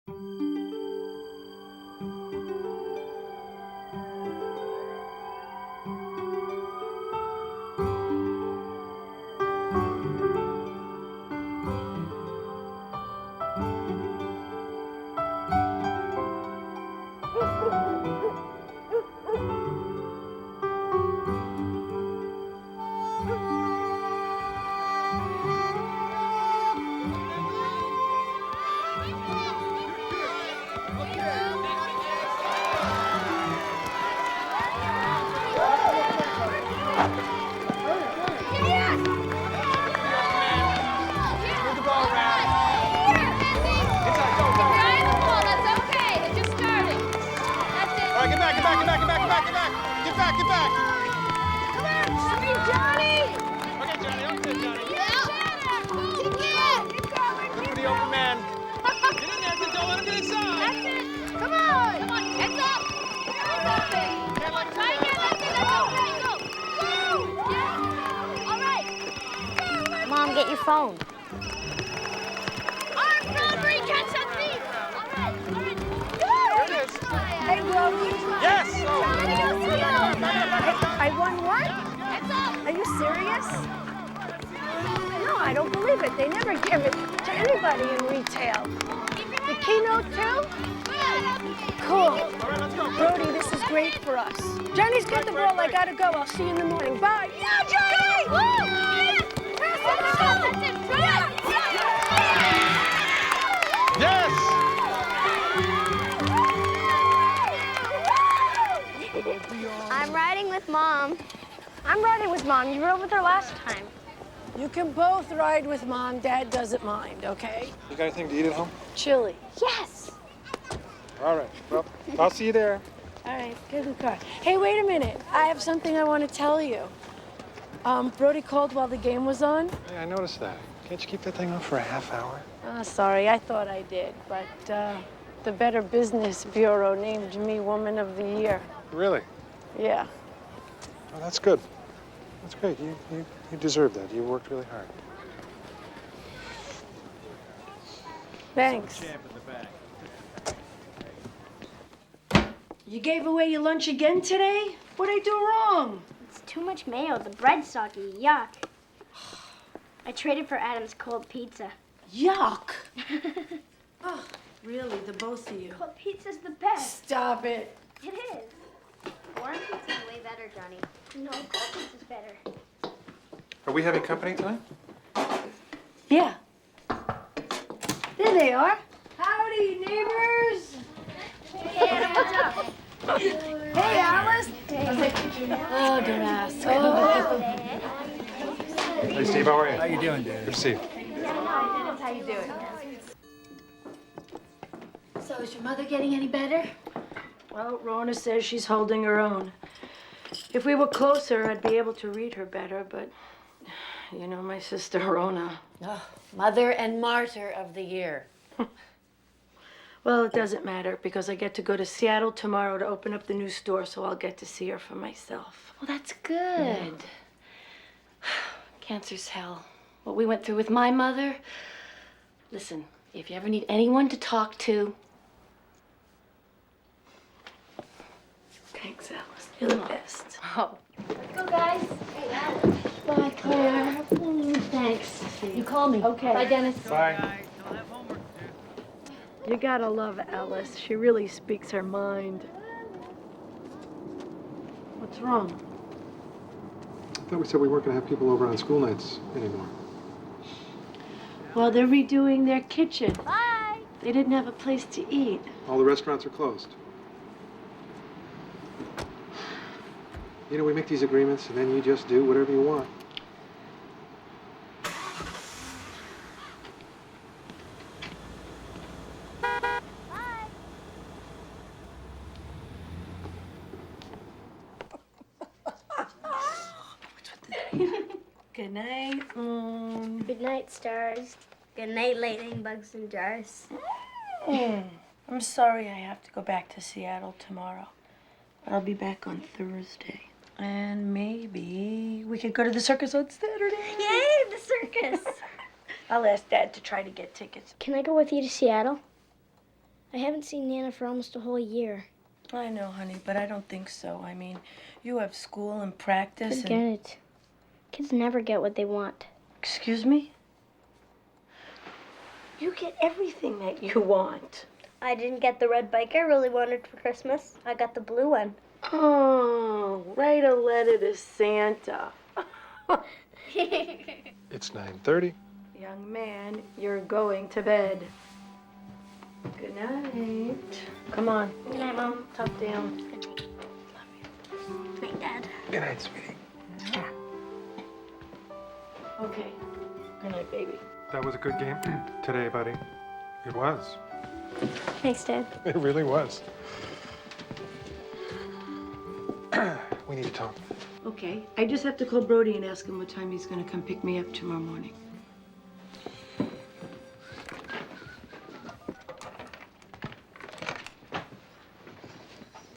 Mom, get your phone. Hey, Brody. Yes! I won what? Are you serious? No, I don't believe it. They never give it to anybody in retail. The keynote too? Cool. Brody, this is great for us. Johnny's got the ball. I gotta go. I'll see you in the morning. Bye. Yeah, Johnny! Yes! I'm riding with Mom. I'm riding with Mom. You rode with her last time. You can both ride with Mom. Dad doesn't mind, okay? You got anything to eat at home? Chili. Yes. All right. Well, I'll see you there. All right, get in the car. Hey, wait a minute. I have something I want to tell you. Brody called while the game was on. Hey, I noticed that. Can't you keep that thing on for a half hour? Oh, sorry, I thought I did, but the Better Business Bureau named me Woman of the Year. Really? Yeah. Well, that's good. That's great. You deserve that. You worked really hard. Thanks. You gave away your lunch again today? What'd I do wrong? It's too much mayo. The bread's soggy. Yuck. I traded for Adam's cold pizza. Yuck. Oh, really, the both of you. Cold pizza's the best. Stop it. It is. Warm pizza's way better, Johnny. No, cold pizza's better. Are we having company tonight? Yeah. There they are. Howdy, neighbors. Hey, Adam, what's up? Hey, Alice. Oh, don't ask. Oh. Hey, Steve, how are you? How you doing, dude? Good to see you. How you doing? So is your mother getting any better? Well, Rona says she's holding her own. If we were closer, I'd be able to read her better, but you know my sister Rona. Oh, mother and martyr of the year. Well, it doesn't matter because I get to go to Seattle tomorrow to open up the new store, so I'll get to see her for myself. Well, that's good. Cancer's hell. What we went through with my mother. Listen, if you ever need anyone to talk to. Thanks, Alice. You're the best. Oh. Let's go, guys. Hey, Adam. Bye, Claire. Thanks. You call me. Okay. Bye, Dennis. Bye. You gotta love Alice. She really speaks her mind. What's wrong? I thought we said we weren't going to have people over on school nights anymore. Well, they're redoing their kitchen. Bye. They didn't have a place to eat. All the restaurants are closed. You know, we make these agreements and then you just do whatever you want. Good night. Good night, stars. Good night, lightning bugs and jars. I'm sorry I have to go back to Seattle tomorrow, but I'll be back on Thursday. And maybe we could go to the circus on Saturday. Yay, the circus. I'll ask Dad to try to get tickets. Can I go with you to Seattle? I haven't seen Nana for almost a whole year. I know, honey, but I don't think so. I mean, you have school and practice Forget it. Kids never get what they want. Excuse me? You get everything that you want. I didn't get the red bike I really wanted for Christmas. I got the blue one. Oh, write a letter to Santa. It's 9:30. Young man, you're going to bed. Good night. Come on. Good night, Mom. Tuck down. Good night, Dad. Good night, sweetie. Okay. Good night, baby. That was a good game today, buddy. It was. Thanks, Dad. It really was. We need to talk. Okay. I just have to call Brody and ask him what time he's going to come pick me up tomorrow morning.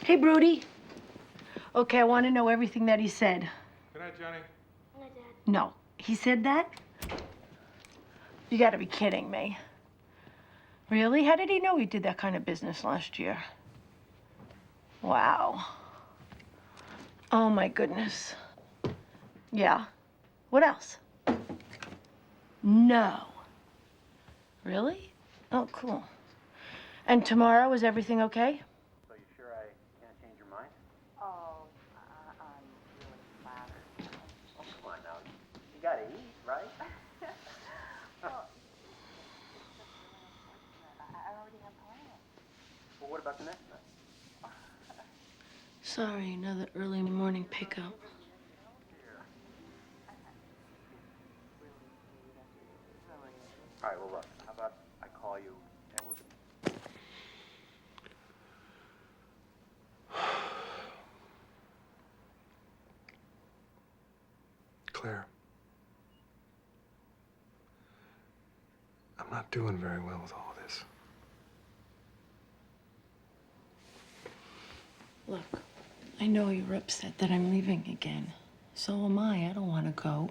Hey, Brody. Okay, I want to know everything that he said. Good night, Johnny. Good night, Dad. No. He said that? You gotta be kidding me. Really? How did he know he did that kind of business last year? Wow. Oh, my goodness. Yeah. What else? No. Really? Oh, cool. And tomorrow, is everything okay? So you sure I can't change your mind? Oh, I'm really flattered. Oh, come on now. You gotta eat, right? I already have plans. Well, what about the next night? Sorry, another early morning pickup. All right, well, look, how about I call you and we'll... Claire. I'm not doing very well with all of this. Look, I know you're upset that I'm leaving again. So am I. I don't want to go.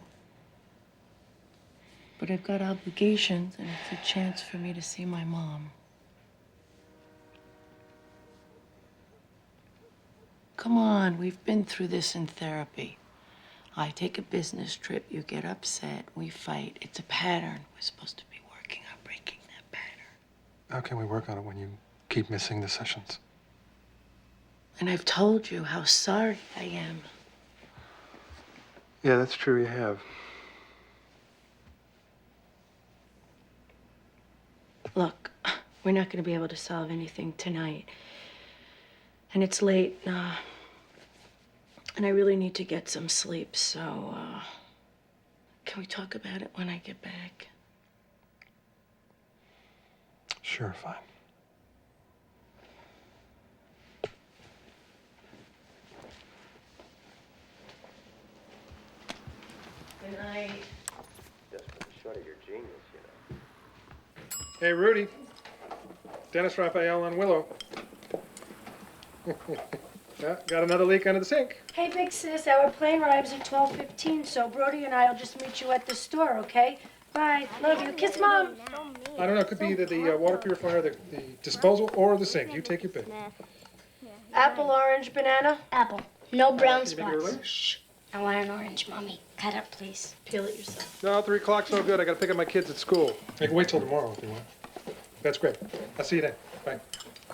But I've got obligations, and it's a chance for me to see my mom. Come on, we've been through this in therapy. I take a business trip, you get upset, we fight. It's a pattern. We're supposed to be working on breaking that pattern. How can we work on it when you keep missing the sessions? And I've told you how sorry I am. Yeah, that's true, you have. Look, we're not going to be able to solve anything tonight. And it's late, and I really need to get some sleep, so, can we talk about it when I get back? Sure, fine. Good night. Just for the short of your genius, you know. Hey, Rudy. Dennis Raphael on Willow. Yeah, got another leak under the sink. Hey, big sis, our plane arrives at 12:15, so Brody and I will just meet you at the store, okay? Bye. Love you. Kiss Mom. I don't know, it could be either the water purifier, the disposal, or the sink. You take your pick. Apple, orange, banana. Apple. No brown Can you make it spots. early? Shh. I want an orange, Mommy. Cut up, please. Peel it yourself. No, 3 o'clock's no good. I gotta pick up my kids at school. I can wait till tomorrow if you want. That's great. I'll see you then. Bye.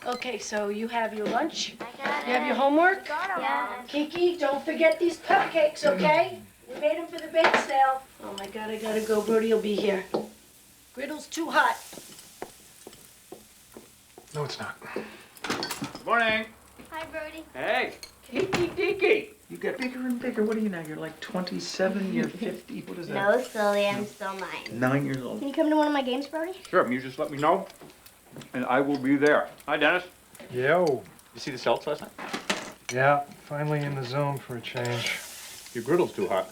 Okay, so you have your lunch. I got You have your homework. Yeah. Kiki, don't forget these cupcakes, okay? We made them for the bake sale. Oh my God, I gotta go. Brody will be here. Griddle's too hot. No, it's not. Good morning. Hi, Brody. Hey. Kiki Diki. You get bigger and bigger. What are you now? You're like 27, you're 50. What is that? No, silly. I'm still 9. 9 years old. Can you come to one of my games, Brody? Sure, you just let me know, and I will be there. Hi, Dennis. Yo. You see the Celts last night? Yeah, finally in the zone for a change. Your griddle's too hot.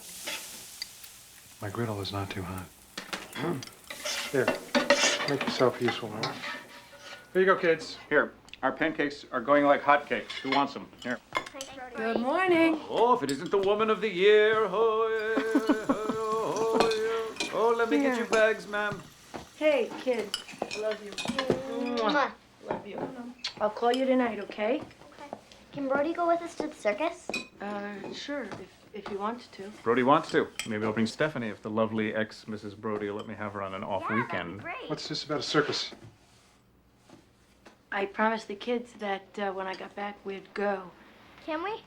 My griddle is not too hot. Here, make yourself useful, all right? Here you go, kids. Here, our pancakes are going like hotcakes. Who wants them? Here. Thanks, Brody. Good morning. Oh, if it isn't the woman of the year. Oh, let me get your bags, ma'am. Hey, kid. I love you. Mwah. Love you. I'll call you tonight, okay? Okay. Can Brody go with us to the circus? Sure, if you want to. Brody wants to. Maybe I'll bring Stephanie if the lovely ex-Mrs. Brody will let me have her on an off Yeah, that'd weekend. be great. What's this about a circus? I promised the kids that when I got back, we'd go. Can we?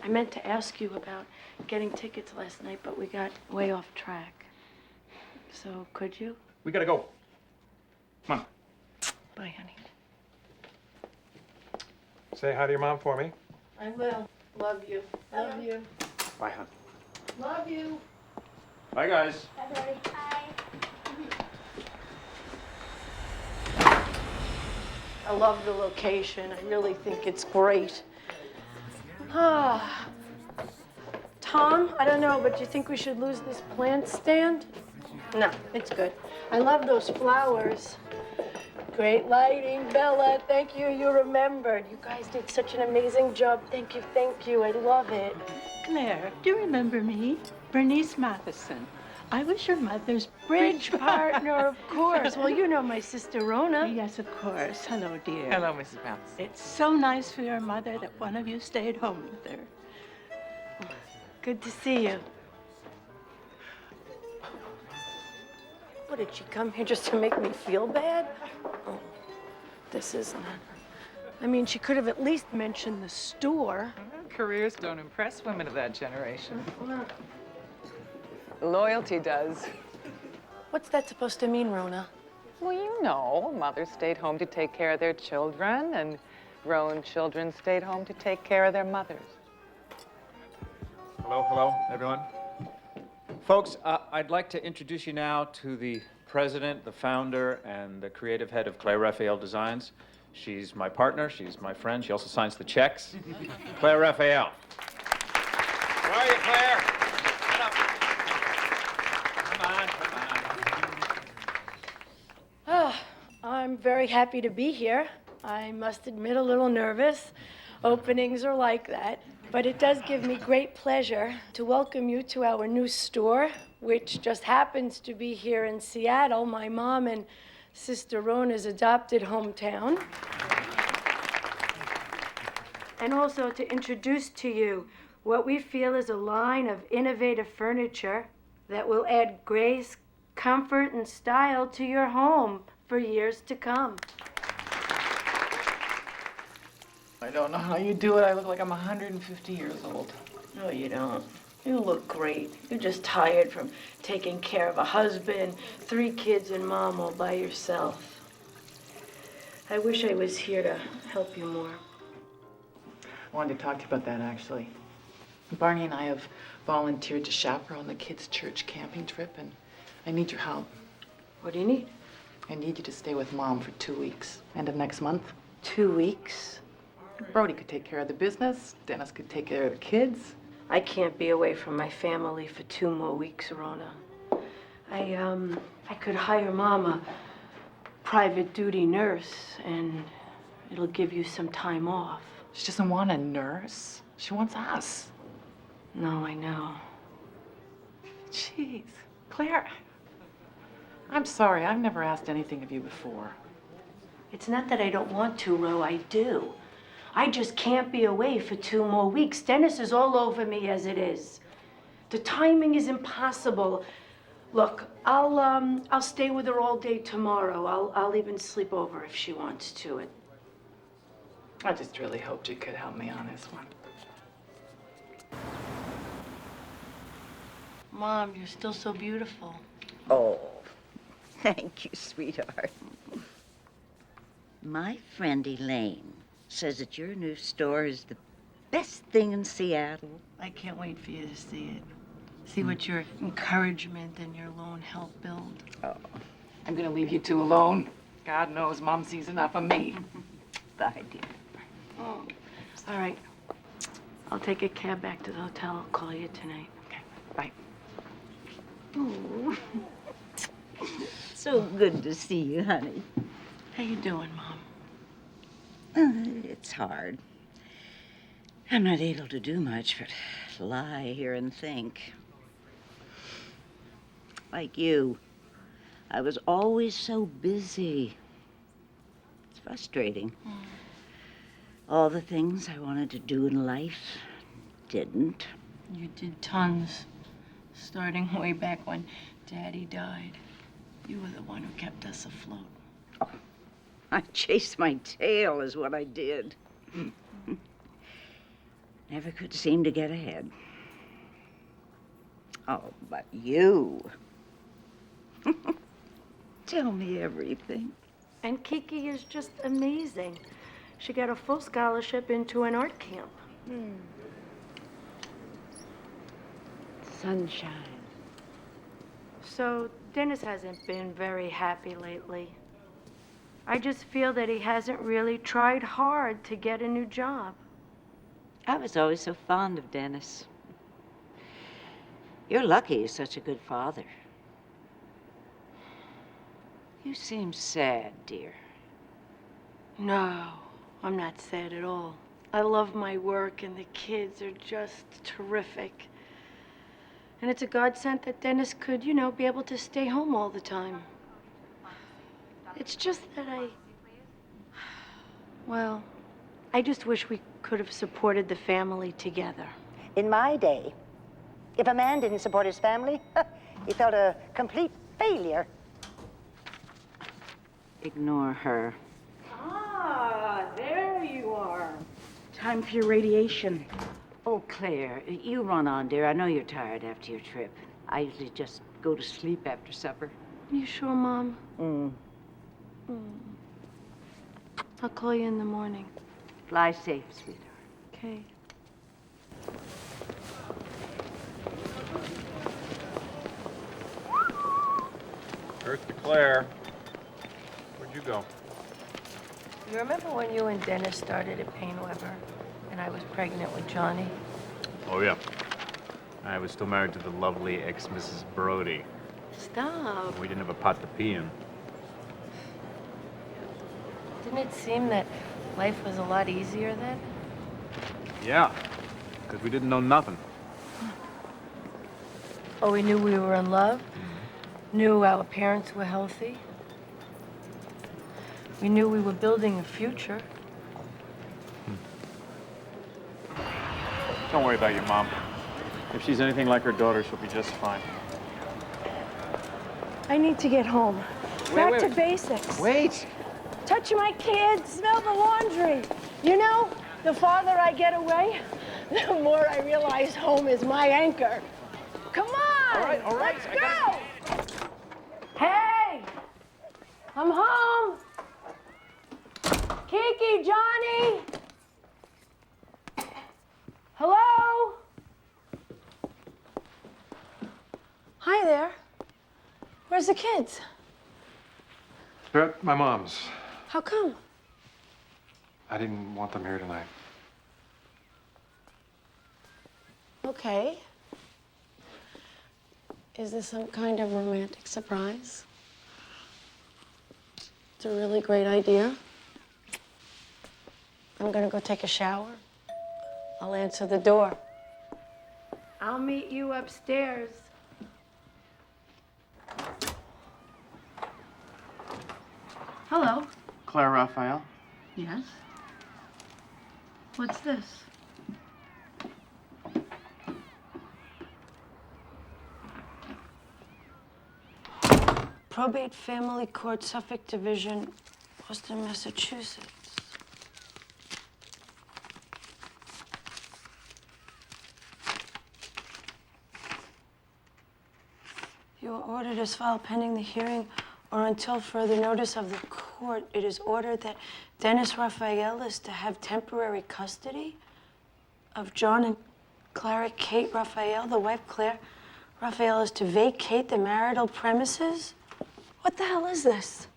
I meant to ask you about getting tickets last night, but we got way off track. So, could you? We gotta go. Come on. Bye, honey. Say hi to your mom for me. I will. Love you. Love you. Bye, hon. Love you. Bye, guys. Bye, Brody. Bye. I love the location. I really think it's great. Ah. Tom, I don't know, but do you think we should lose this plant stand? No, it's good. I love those flowers. Great lighting, Bella. Thank you. You remembered. You guys did such an amazing job. Thank you. Thank you. I love it. Claire, do you remember me? Bernice Matheson. I was your mother's bridge Partner, of course. Well, you know my sister Rona. Yes, of course. Hello, dear. Hello, Mrs. Bounce. It's so nice for your mother that one of you stayed home with her. Good to see you. What, did she come here just to make me feel bad? Oh, this isn't it. I mean, she could have at least mentioned the store. Careers don't impress women of that generation. Loyalty does. What's that supposed to mean, Rona? Well, you know, mothers stayed home to take care of their children, and grown children stayed home to take care of their mothers. Hello, everyone. Folks, I'd like to introduce you now to the president, the founder, and the creative head of Claire Raphael Designs. She's my partner, she's my friend, she also signs the checks. Claire Raphael. Where are you, Claire? Get up. Come on. I'm very happy to be here. I must admit, a little nervous. Openings are like that. But it does give me great pleasure to welcome you to our new store, which just happens to be here in Seattle, my mom and Sister Rona's adopted hometown. And also to introduce to you what we feel is a line of innovative furniture that will add grace, comfort, and style to your home for years to come. I don't know how you do it. I look like I'm 150 years old. No, you don't. You look great. You're just tired from taking care of a husband, 3 kids, and mom all by yourself. I wish I was here to help you more. I wanted to talk to you about that, actually. Barney and I have volunteered to chaperone the kids' church camping trip, and I need your help. What do you need? I need you to stay with Mom for 2 weeks. End of next month. 2 weeks? Brody could take care of the business. Dennis could take care of the kids. I can't be away from my family for 2 more weeks, Rona. I could hire Mom a private duty nurse, and it'll give you some time off. She doesn't want a nurse. She wants us. No, I know. Jeez. Claire, I'm sorry. I've never asked anything of you before. It's not that I don't want to, Ro, I do. I just can't be away for 2 more weeks. Dennis is all over me as it is. The timing is impossible. Look, I'll stay with her all day tomorrow. I'll even sleep over if she wants to. I just really hoped you could help me on this one. Mom, you're still so beautiful. Oh, thank you, sweetheart. My friend Elaine says that your new store is the best thing in Seattle. I can't wait for you to see it. See what your encouragement and your lone help build. Oh, I'm gonna leave you 2 alone. God knows Mom sees enough of me. bye, dear. Oh. All right. I'll take a cab back to the hotel. I'll call you tonight. Okay, bye. Oh. So good to see you, honey. How you doing, Mom? It's hard. I'm not able to do much but lie here and think. Like you, I was always so busy. It's frustrating. All the things I wanted to do in life didn't. You did tons, starting way back when Daddy died. You were the one who kept us afloat. Oh, I chased my tail is what I did. Never could seem to get ahead. Oh, but you. Tell me everything. And Kiki is just amazing. She got a full scholarship into an art camp. Sunshine. So Dennis hasn't been very happy lately. I just feel that he hasn't really tried hard to get a new job. I was always so fond of Dennis. You're lucky he's such a good father. You seem sad, dear. No, I'm not sad at all. I love my work and the kids are just terrific. And it's a godsend that Dennis could, you know, be able to stay home all the time. It's just that well, I just wish we could have supported the family together. In my day, if a man didn't support his family, he felt a complete failure. Ignore her. Ah, there you are. Time for your radiation. Oh, Claire, you run on, dear. I know you're tired after your trip. I usually just go to sleep after supper. You sure, Mom? I'll call you in the morning. Fly safe, sweetheart. Okay. Earth to Claire. Where'd you go? You remember when you and Dennis started at Payne Weber and I was pregnant with Johnny? Oh, yeah. I was still married to the lovely ex-Mrs. Brody. Stop. We didn't have a pot to pee in. Didn't it seem that life was a lot easier then? Yeah, because we didn't know nothing. Oh, we knew we were in love, knew our parents were healthy. We knew we were building a future. Don't worry about your mom. If she's anything like her daughter, she'll be just fine. I need to get home. Back to basics. Wait! Touch my kids, smell the laundry. You know, the farther I get away, the more I realize home is my anchor. Come on! All right. Let's go! Hey! I'm home! Kiki, Johnny! Hello? Hi there. Where's the kids? They're at my mom's. How come? I didn't want them here tonight. Okay. Is this some kind of romantic surprise? It's a really great idea. I'm gonna go take a shower. I'll answer the door. I'll meet you upstairs. Hello. Claire Raphael? Yes? What's this? Probate Family Court, Suffolk Division, Boston, Massachusetts. You are ordered as filed pending the hearing or until further notice of the court. It is ordered that Dennis Raphael is to have temporary custody of John and Clara Kate Raphael. The wife, Claire Raphael, is to vacate the marital premises. What the hell is this?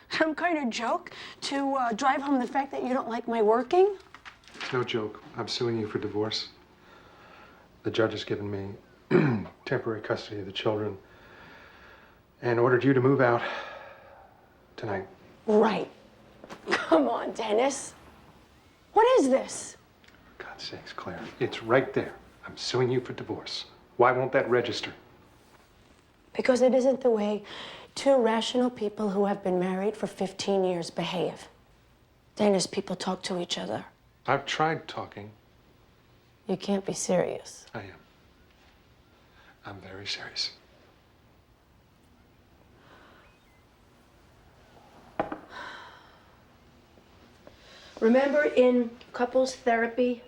Some kind of joke to drive home the fact that you don't like my working? It's no joke. I'm suing you for divorce. The judge has given me temporary custody of the children and ordered you to move out tonight. Right. Come on, Dennis. What is this? For God's sakes, Claire, it's right there. I'm suing you for divorce. Why won't that register? Because it isn't the way two rational people who have been married for 15 years behave. Dennis, people talk to each other. I've tried talking. You can't be serious. I am. I'm very serious. Remember in couples therapy,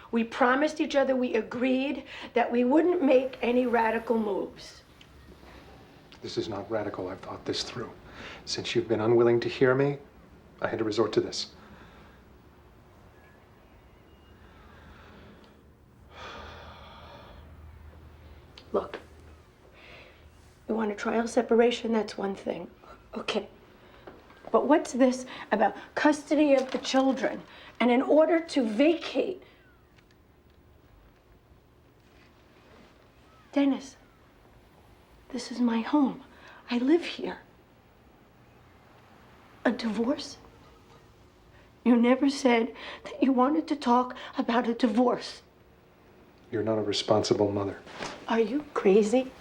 we promised each other, we agreed that we wouldn't make any radical moves. This is not radical. I've thought this through. Since you've been unwilling to hear me, I had to resort to this. Look, you want a trial separation, that's one thing. Okay. But what's this about custody of the children? And in order to vacate, Dennis, this is my home. I live here. A divorce? You never said that you wanted to talk about a divorce. You're not a responsible mother. Are you crazy?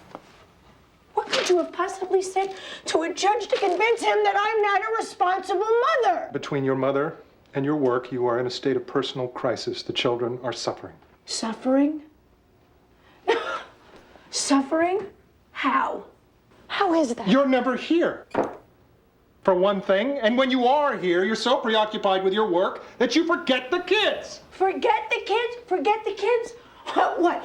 What could you have possibly said to a judge to convince him that I'm not a responsible mother? Between your mother and your work, you are in a state of personal crisis. The children are suffering. Suffering? Suffering? How? How is that? You're never here, for one thing. And when you are here, you're so preoccupied with your work that you forget the kids. Forget the kids? Forget the kids? What?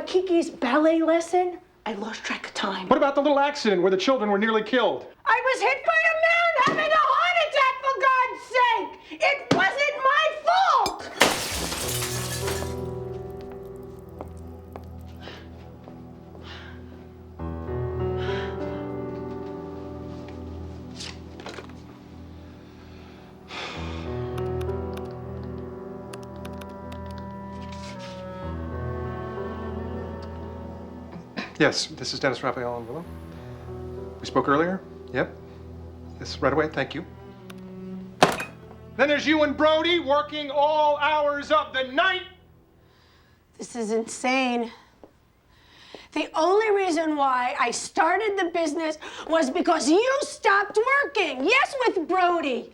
Kiki's ballet lesson? I lost track of time. What about the little accident where the children were nearly killed? I was hit by a man having a heart attack, for God's sake! It wasn't my fault! Yes, this is Dennis Raphael and Willem. We spoke earlier? Yep. Yes, right away, thank you. Then there's you and Brody working all hours of the night. This is insane. The only reason why I started the business was because you stopped working. Yes, with Brody.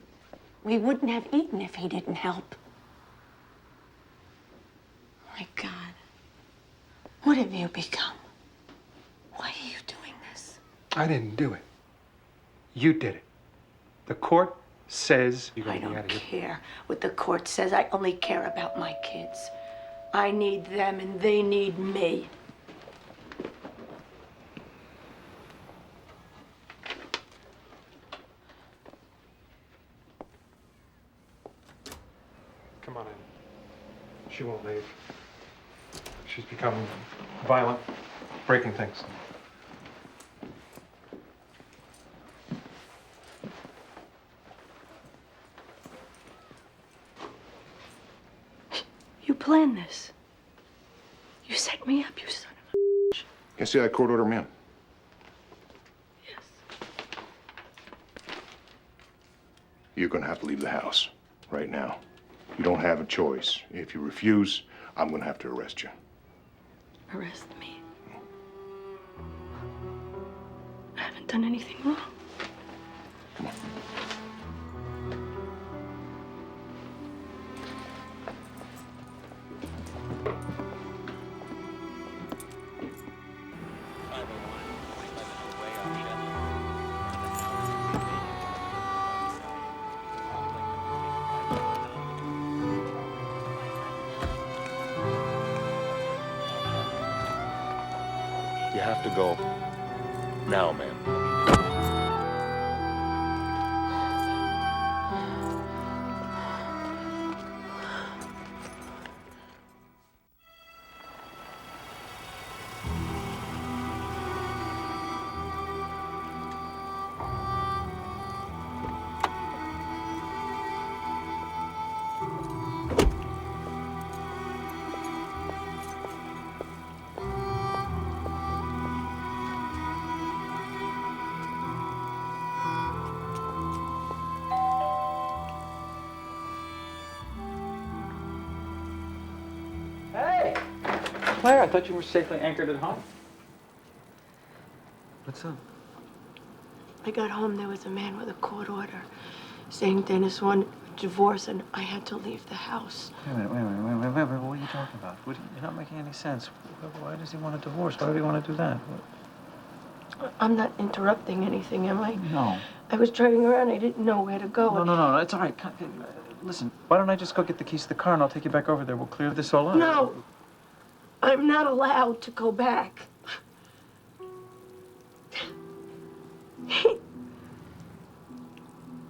We wouldn't have eaten if he didn't help. My God. What have you become? Why are you doing this? I didn't do it. You did it. The court says you're I going to be out don't of here. care what the court says. I only care about my kids. I need them and they need me. Come on in. She won't leave. She's become violent, breaking things. You planned this. You set me up, you son of a... Can see that court order, ma'am? Yes. You're gonna have to leave the house right now. You don't have a choice. If you refuse, I'm gonna have to arrest you. Arrest me. I haven't done anything wrong. Come on. You have to go now, ma'am. Hey! Claire, I thought you were safely anchored at home. What's up? I got home, there was a man with a court order saying Dennis wanted divorce and I had to leave the house. Wait a minute. What are you talking about? You're not making any sense. Why does he want a divorce? Why would he want to do that? I'm not interrupting anything, am I? No. I was driving around. I didn't know where to go. No. It's all right. Listen, why don't I just go get the keys to the car and I'll take you back over there. We'll clear this all up. No. I'm not allowed to go back.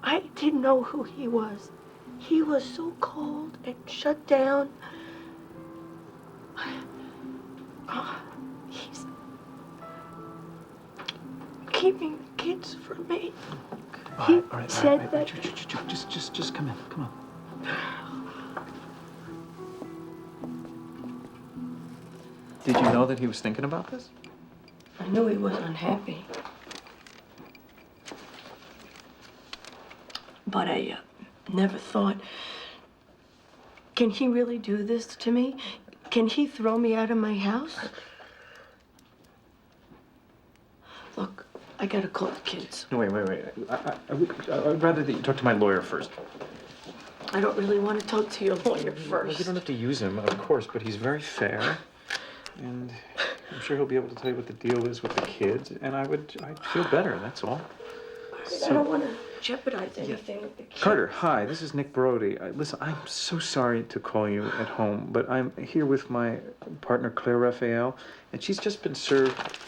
I didn't know who he was. He was so cold and shut down. He's keeping the kids from me. He said that. Just come in. Come on. Did you know that he was thinking about this? I knew he was unhappy. But I never thought, can he really do this to me? Can he throw me out of my house? Look, I gotta call the kids. No, wait. I'd rather that you talk to my lawyer first. I don't really want to talk to your lawyer first. You don't have to use him, of course, but he's very fair. And I'm sure he'll be able to tell you what the deal is with the kids. And I'd feel better, that's all. I don't want to jeopardize anything with the kids. Carter, hi, this is Nick Brody. Listen, I'm so sorry to call you at home, but I'm here with my partner, Claire Raphael, and she's just been served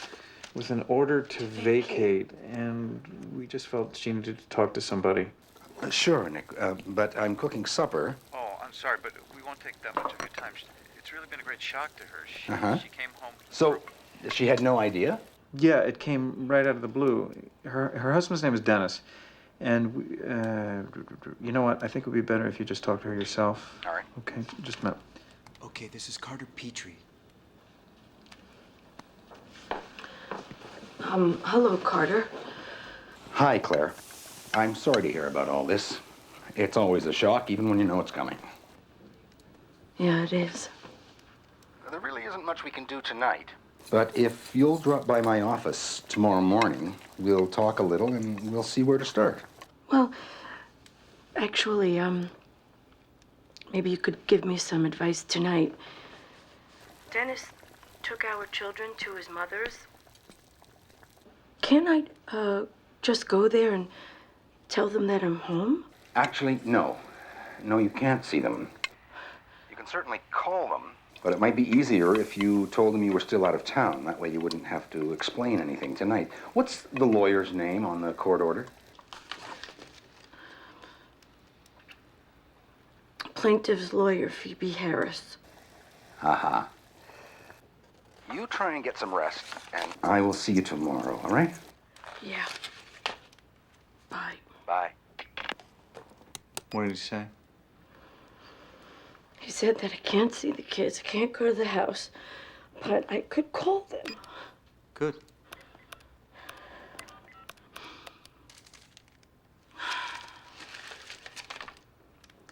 with an order to vacate, and we just felt she needed to talk to somebody. Sure, Nick, but I'm cooking supper. Oh, I'm sorry, but we won't take that much of your time. It's really been a great shock to her. She came home. So, she had no idea? Yeah, it came right out of the blue. Her husband's name is Dennis, and you know what? I think it would be better if you just talk to her yourself. All right. Okay, just a minute. Okay, this is Carter Petrie. Hello, Carter. Hi, Claire. I'm sorry to hear about all this. It's always a shock, even when you know it's coming. Yeah, it is. There really isn't much we can do tonight. But if you'll drop by my office tomorrow morning, we'll talk a little and we'll see where to start. Well, actually, maybe you could give me some advice tonight. Dennis took our children to his mother's. Can't I, just go there and tell them that I'm home? Actually, no. No, you can't see them. You can certainly call them, but it might be easier if you told them you were still out of town. That way you wouldn't have to explain anything tonight. What's the lawyer's name on the court order? Plaintiff's lawyer, Phoebe Harris. Aha. You try and get some rest, and I will see you tomorrow, all right? Yeah. Bye. Bye. What did he say? He said that I can't see the kids, I can't go to the house, but I could call them. Good.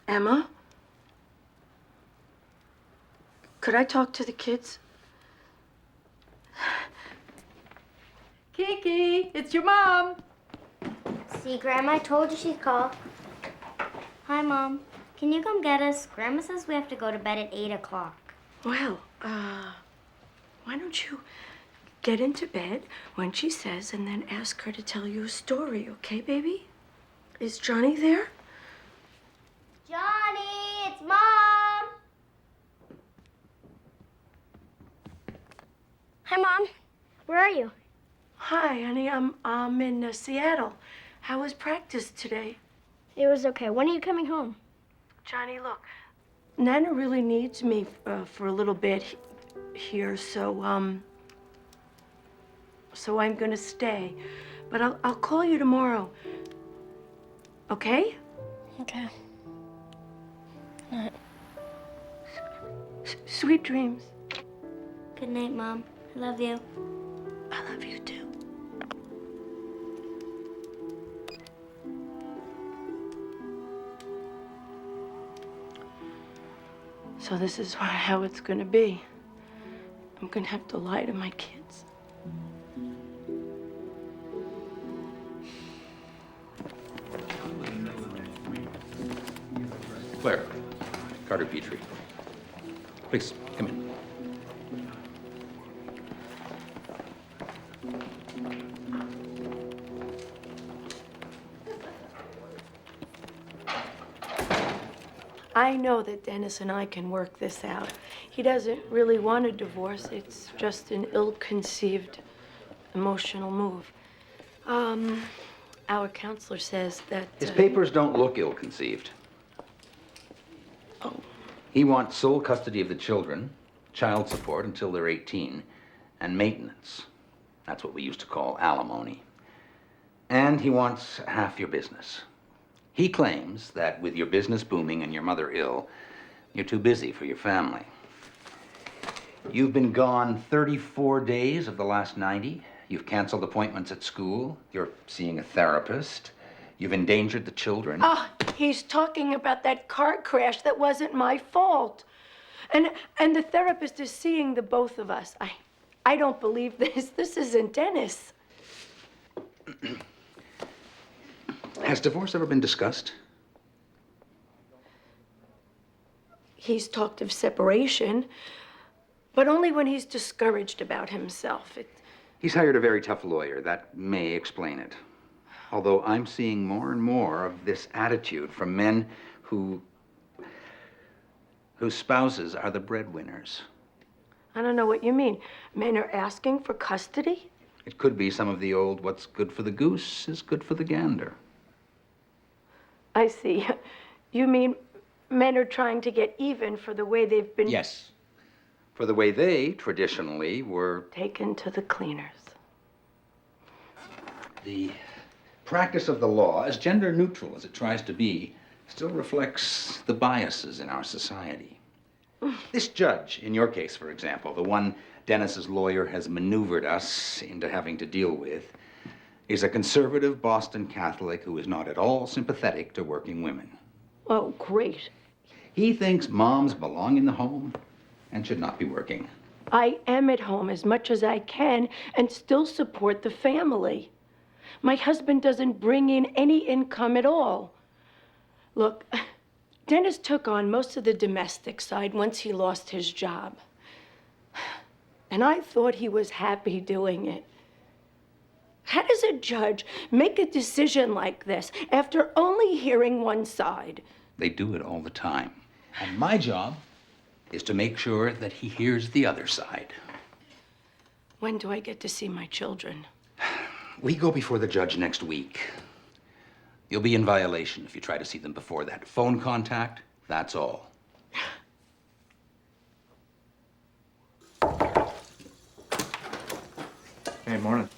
Emma? Could I talk to the kids? Kiki, it's your mom. See, Grandma, I told you she'd call. Hi, Mom. Can you come get us? Grandma says we have to go to bed at 8 o'clock. Well, why don't you get into bed when she says and then ask her to tell you a story, okay, baby? Is Johnny there? Johnny, it's Mom. Hi, Mom. Where are you? Hi, honey. I'm in Seattle. How was practice today? It was okay. When are you coming home? Johnny, look, Nana really needs me for a little bit here, so I'm gonna stay. But I'll call you tomorrow. Okay? Okay. Good night. Sweet dreams. Good night, Mom. I love you. I love you too. So this is how it's gonna be. I'm gonna have to lie to my kids. Claire, Carter Petrie. Please, come in. I know that Dennis and I can work this out. He doesn't really want a divorce. It's just an ill-conceived emotional move. Our counselor says that... His papers don't look ill-conceived. Oh. He wants sole custody of the children, child support until they're 18, and maintenance. That's what we used to call alimony. And he wants half your business. He claims that with your business booming and your mother ill, you're too busy for your family. You've been gone 34 days of the last 90. You've canceled appointments at school. You're seeing a therapist. You've endangered the children. Ah, he's talking about that car crash that wasn't my fault. And the therapist is seeing the both of us. I don't believe this. This isn't Dennis. Has divorce ever been discussed? He's talked of separation, but only when he's discouraged about himself. He's hired a very tough lawyer. That may explain it. Although I'm seeing more and more of this attitude from men whose spouses are the breadwinners. I don't know what you mean. Men are asking for custody? It could be some of the old, what's good for the goose is good for the gander. I see. You mean men are trying to get even for the way they've been... Yes. For the way they, traditionally, were... taken to the cleaners. The practice of the law, as gender neutral as it tries to be, still reflects the biases in our society. This judge, in your case, for example, the one Dennis's lawyer has maneuvered us into having to deal with, is a conservative Boston Catholic who is not at all sympathetic to working women. Oh, great. He thinks moms belong in the home and should not be working. I am at home as much as I can and still support the family. My husband doesn't bring in any income at all. Look, Dennis took on most of the domestic side once he lost his job. And I thought he was happy doing it. How does a judge make a decision like this after only hearing one side? They do it all the time. And my job is to make sure that he hears the other side. When do I get to see my children? We go before the judge next week. You'll be in violation if you try to see them before that. Phone contact, that's all. Hey, morning.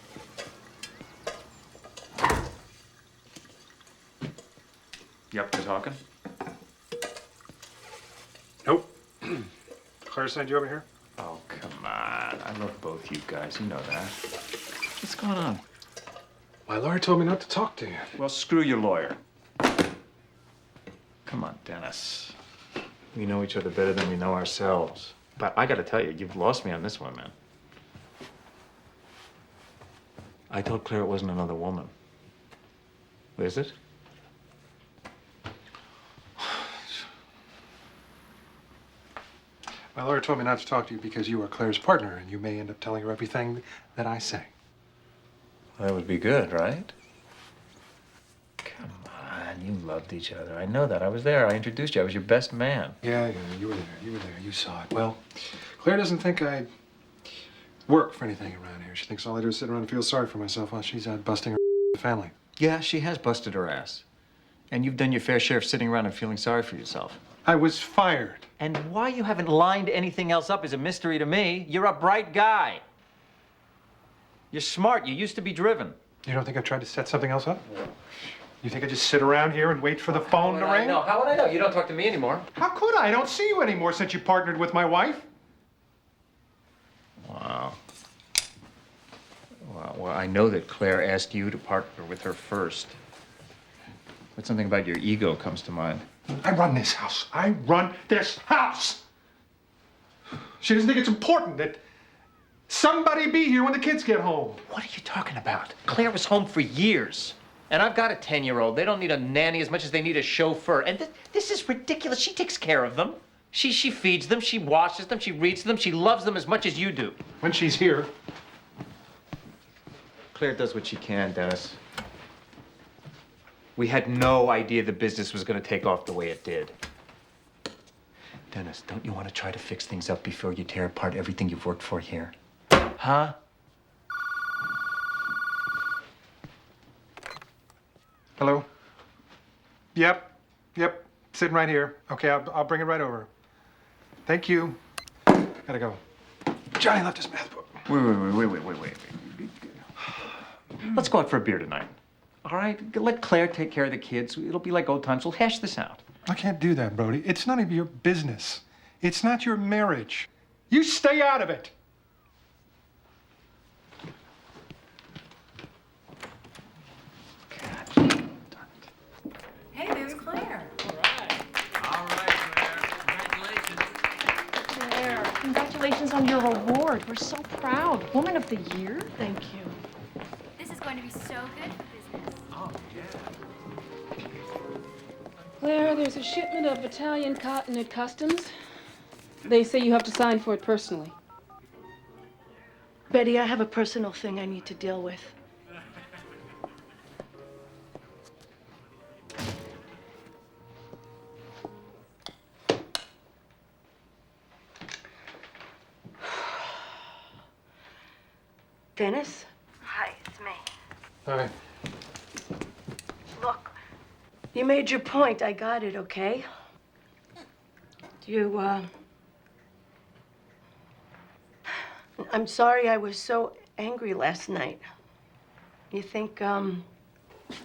You up to talking? Nope. Claire sent you over here? Oh, come on. I love both you guys. You know that. What's going on? My lawyer told me not to talk to you. Well, screw your lawyer. Come on, Dennis. We know each other better than we know ourselves. But I gotta tell you, you've lost me on this one, man. I told Claire it wasn't another woman. Is it? My lawyer told me not to talk to you because you are Claire's partner and you may end up telling her everything that I say. That would be good, right? Come on, you loved each other. I know that. I was there. I introduced you. I was your best man. Yeah, you were there. You were there. You saw it. Well, Claire doesn't think I work for anything around here. She thinks all I do is sit around and feel sorry for myself while she's out busting her family. Yeah, she has busted her ass. And you've done your fair share of sitting around and feeling sorry for yourself. I was fired. And why you haven't lined anything else up is a mystery to me. You're a bright guy. You're smart. You used to be driven. You don't think I tried to set something else up? You think I just sit around here and wait for the phone to ring? No, how would I know? You don't talk to me anymore. How could I? I don't see you anymore since you partnered with my wife. Wow. Well, I know that Claire asked you to partner with her first. But something about your ego comes to mind. I run this house. I run this house. She doesn't think it's important that somebody be here when the kids get home. What are you talking about? Claire was home for years. And I've got a 10-year-old. They don't need a nanny as much as they need a chauffeur. And this is ridiculous. She takes care of them. She feeds them, she washes them, she reads them, she loves them as much as you do. When she's here. Claire does what she can, Dennis. We had no idea the business was going to take off the way it did. Dennis, don't you want to try to fix things up before you tear apart everything you've worked for here? Huh? Hello? Yep. Sitting right here. Okay, I'll bring it right over. Thank you. Gotta go. Johnny left his math book. Wait. Let's go out for a beer tonight. All right? Let Claire take care of the kids. It'll be like old times. We'll hash this out. I can't do that, Brody. It's none of your business. It's not your marriage. You stay out of it. Hey, there's Claire. All right, Claire. Congratulations. Claire, congratulations on your award. We're so proud. Woman of the Year? Thank you. This is going to be so good for business. Oh, yeah. Claire, there's a shipment of Italian cotton at customs. They say you have to sign for it personally. Betty, I have a personal thing I need to deal with. Dennis? Hi, it's me. Hi. Look, you made your point. I got it, okay? I'm sorry I was so angry last night. You think, do you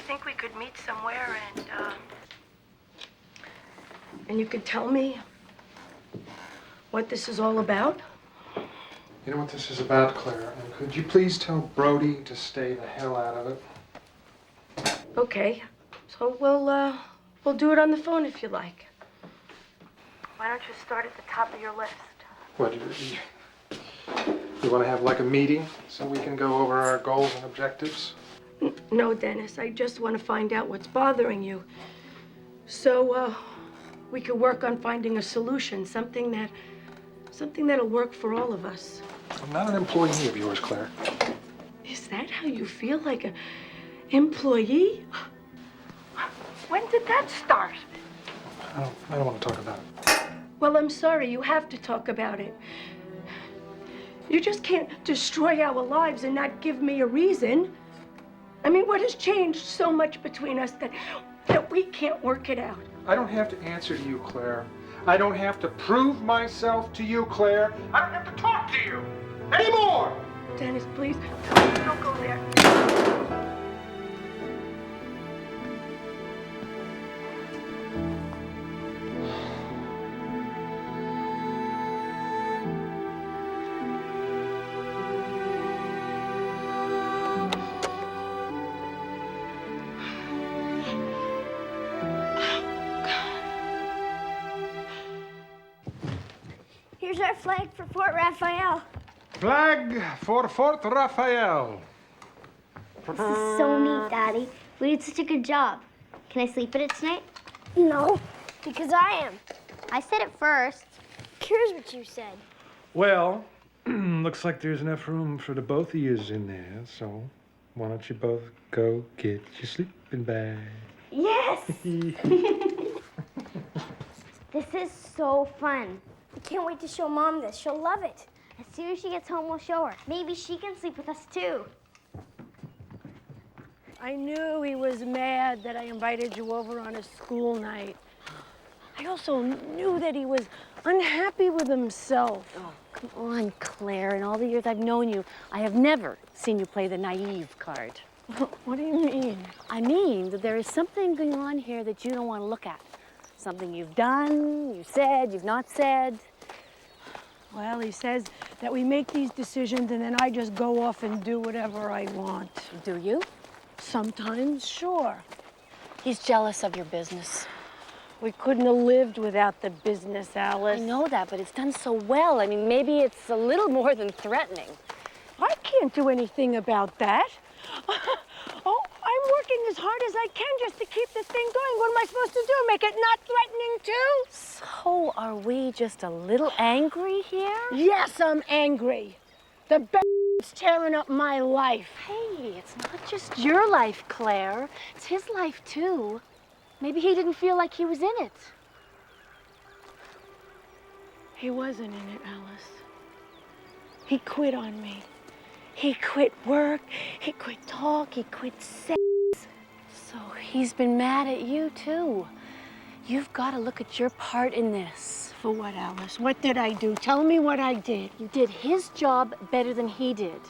think we could meet somewhere and you could tell me what this is all about? You know what this is about, Claire? And could you please tell Brody to stay the hell out of it? Okay. So we'll do it on the phone if you like. Why don't you start at the top of your list? What, you want to have like a meeting so we can go over our goals and objectives? No, Dennis. I just want to find out what's bothering you. So we could work on finding a solution, something that'll work for all of us. I'm not an employee of yours, Claire. Is that how you feel, like an employee? When did that start? I don't want to talk about it. Well, I'm sorry. You have to talk about it. You just can't destroy our lives and not give me a reason. I mean, what has changed so much between us that we can't work it out? I don't have to answer to you, Claire. I don't have to prove myself to you, Claire. I don't have to talk to you anymore. Dennis, please, don't go there. Here's our flag for Fort Raphael. Flag for Fort Raphael. This is so neat, Daddy. We did such a good job. Can I sleep in it tonight? No, because I am. I said it first. Here's what you said. Well, looks like there's enough room for the both of yous in there, so why don't you both go get your sleeping bag? Yes! This is so fun. I can't wait to show Mom this. She'll love it. As soon as she gets home, we'll show her. Maybe she can sleep with us, too. I knew he was mad that I invited you over on a school night. I also knew that he was unhappy with himself. Oh, come on, Claire. In all the years I've known you, I have never seen you play the naive card. What do you mean? I mean that there is something going on here that you don't want to look at. Something you've done, you've said, you've not said. Well, he says that we make these decisions and then I just go off and do whatever I want. Do you? Sometimes, sure. He's jealous of your business. We couldn't have lived without the business, Alice. I know that, but it's done so well. I mean, maybe it's a little more than threatening. I can't do anything about that. Oh, I'm working as hard as I can just to keep this thing going. What am I supposed to do? Make it not threatening too? So are we just a little angry here? Yes, I'm angry. The is tearing up my life. Hey, it's not just your life, Claire. It's his life, too. Maybe he didn't feel like he was in it. He wasn't in it, Alice. He quit on me. He quit work, he quit talk, he quit sex. So he's been mad at you, too. You've got to look at your part in this. For what, Alice? What did I do? Tell me what I did. You did his job better than he did.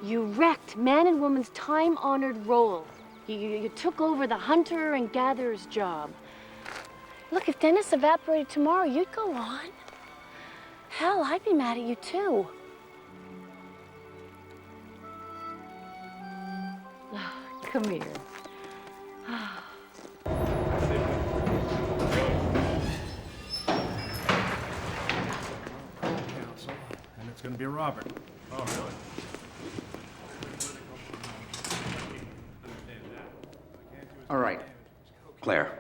You wrecked man and woman's time-honored role. You took over the hunter and gatherer's job. Look, if Dennis evaporated tomorrow, you'd go on. Hell, I'd be mad at you, too. Come here. Counsel, and it's going to be Robert. Oh, really? All right, Claire.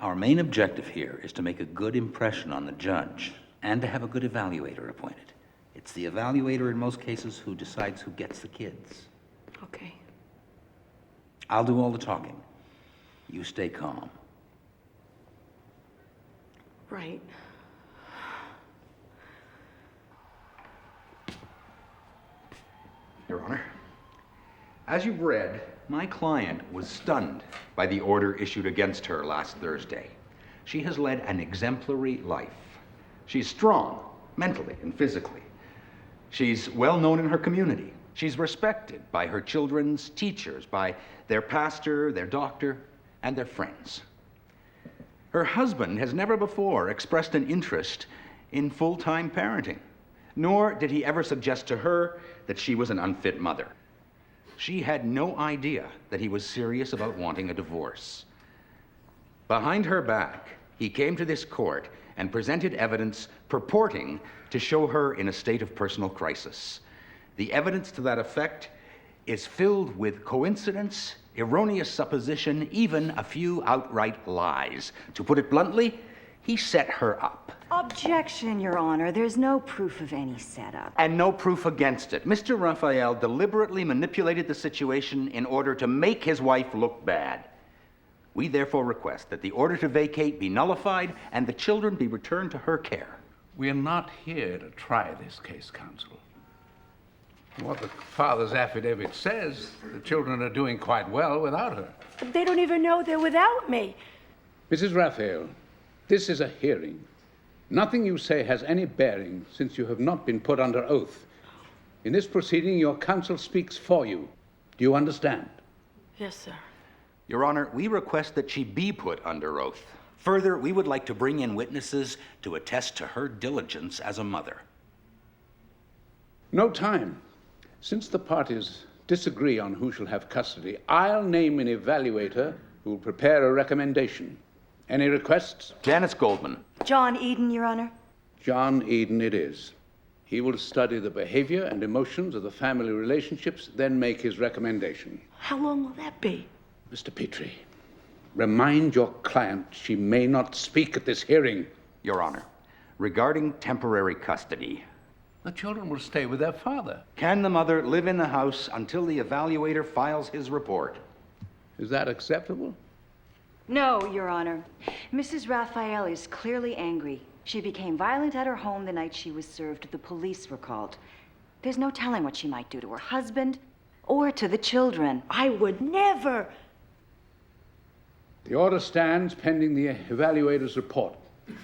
Our main objective here is to make a good impression on the judge and to have a good evaluator appointed. It's the evaluator in most cases who decides who gets the kids. Okay. I'll do all the talking. You stay calm. Right. Your Honor, as you've read, my client was stunned by the order issued against her last Thursday. She has led an exemplary life. She's strong, mentally and physically. She's well known in her community. She's respected by her children's teachers, by their pastor, their doctor, and their friends. Her husband has never before expressed an interest in full-time parenting, nor did he ever suggest to her that she was an unfit mother. She had no idea that he was serious about wanting a divorce. Behind her back, he came to this court and presented evidence purporting to show her in a state of personal crisis. The evidence to that effect is filled with coincidence, erroneous supposition, even a few outright lies. To put it bluntly, he set her up. Objection, Your Honor. There's no proof of any setup. And no proof against it. Mr. Raphael deliberately manipulated the situation in order to make his wife look bad. We therefore request that the order to vacate be nullified and the children be returned to her care. We are not here to try this case, counsel. What the father's affidavit says, the children are doing quite well without her. But they don't even know they're without me. Mrs. Raphael, this is a hearing. Nothing you say has any bearing since you have not been put under oath. In this proceeding, your counsel speaks for you. Do you understand? Yes, sir. Your Honor, we request that she be put under oath. Further, we would like to bring in witnesses to attest to her diligence as a mother. No time. Since the parties disagree on who shall have custody, I'll name an evaluator who will prepare a recommendation. Any requests? Janice Goldman. John Eden, Your Honor. John Eden it is. He will study the behavior and emotions of the family relationships, then make his recommendation. How long will that be? Mr. Petrie, remind your client she may not speak at this hearing. Your Honor, regarding temporary custody, the children will stay with their father. Can the mother live in the house until the evaluator files his report? Is that acceptable? No, Your Honor. Mrs. Raphael is clearly angry. She became violent at her home the night she was served. The police were called. There's no telling what she might do to her husband or to the children. I would never. The order stands pending the evaluator's report.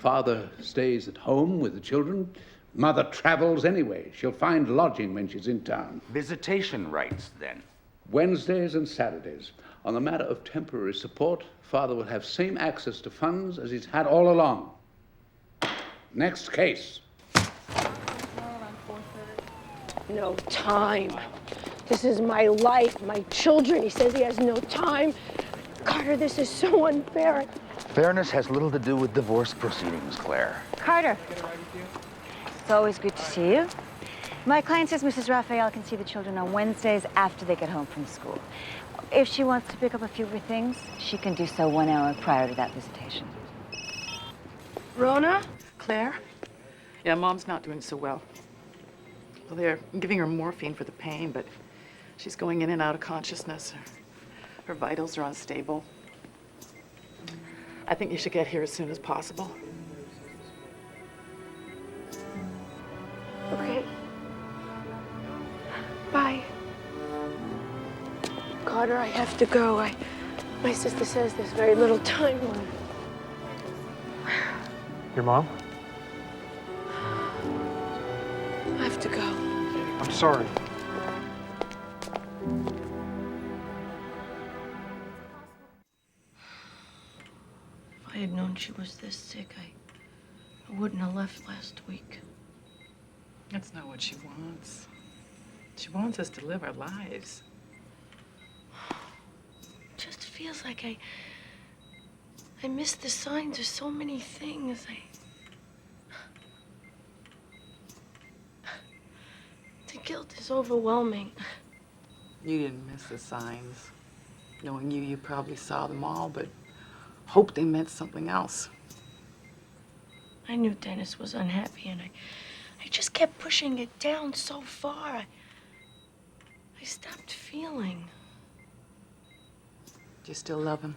Father stays at home with the children. Mother travels anyway. She'll find lodging when she's in town. Visitation rights, then? Wednesdays and Saturdays. On the matter of temporary support, Father will have same access to funds as he's had all along. Next case. No time. This is my life, my children. He says he has no time. Carter, this is so unfair. Fairness has little to do with divorce proceedings, Claire. Carter. It's always good to see you. My client says Mrs. Raphael can see the children on Wednesdays after they get home from school. If she wants to pick up a few of her things, she can do so 1 hour prior to that visitation. Rona? Claire? Yeah, Mom's not doing so well. Well, they're giving her morphine for the pain, but she's going in and out of consciousness. Her vitals are unstable. I think you should get here as soon as possible. Okay. Bye. Carter, I have to go. My sister says there's very little time left. Your mom? I have to go. I'm sorry. If I had known she was this sick, I wouldn't have left last week. That's not what she wants. She wants us to live our lives. It just feels like I miss the signs of so many things. The guilt is overwhelming. You didn't miss the signs. Knowing you, you probably saw them all, but hoped they meant something else. I knew Dennis was unhappy, and I just kept pushing it down so far. I stopped feeling. Do you still love him?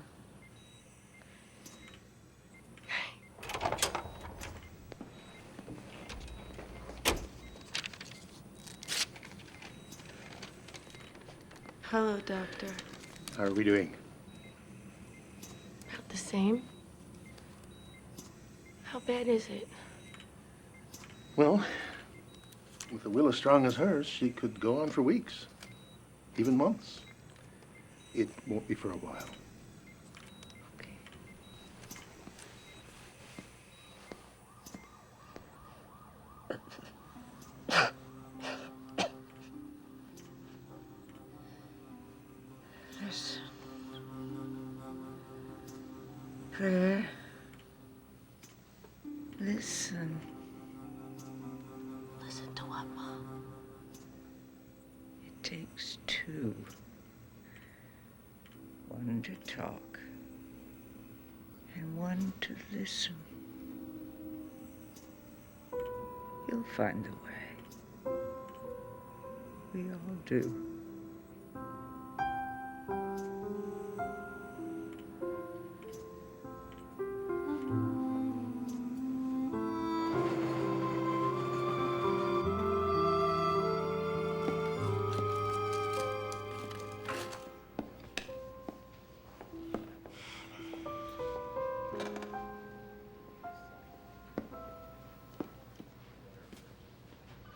Hello, Doctor. How are we doing? About the same? How bad is it? Well, with a will as strong as hers, she could go on for weeks, even months. It won't be for a while. Listen. Claire. Listen. Listen to what, Mom? It takes two. One to talk, and one to listen. You'll find a way. We all do.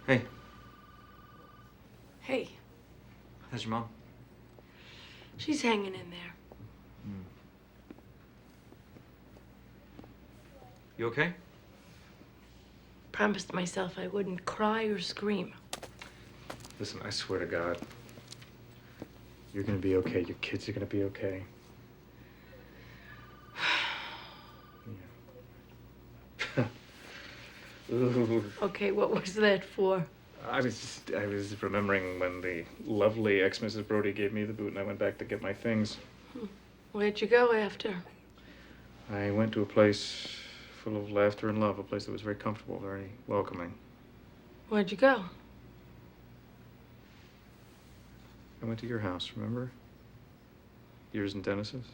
Hey, Hey, how's your mom? she's hanging in there. You okay? Promised myself I wouldn't cry or scream. Listen, I swear to God, you're gonna be okay. Your kids are gonna be okay. Ooh. Okay, what was that for? I was remembering when the lovely ex-Mrs. Brody gave me the boot and I went back to get my things. Where'd you go after? I went to a place full of laughter and love, a place that was very comfortable, very welcoming. Where'd you go? I went to your house, remember? Yours and Dennis's.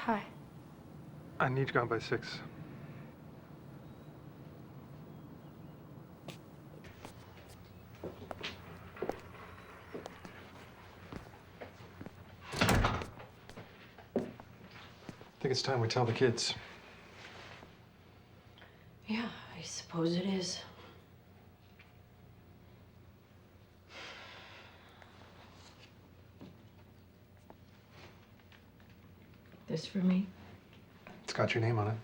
Hi. I need to go home by 6. think it's time we tell the kids. Yeah, I suppose it is. This for me? It's got your name on it.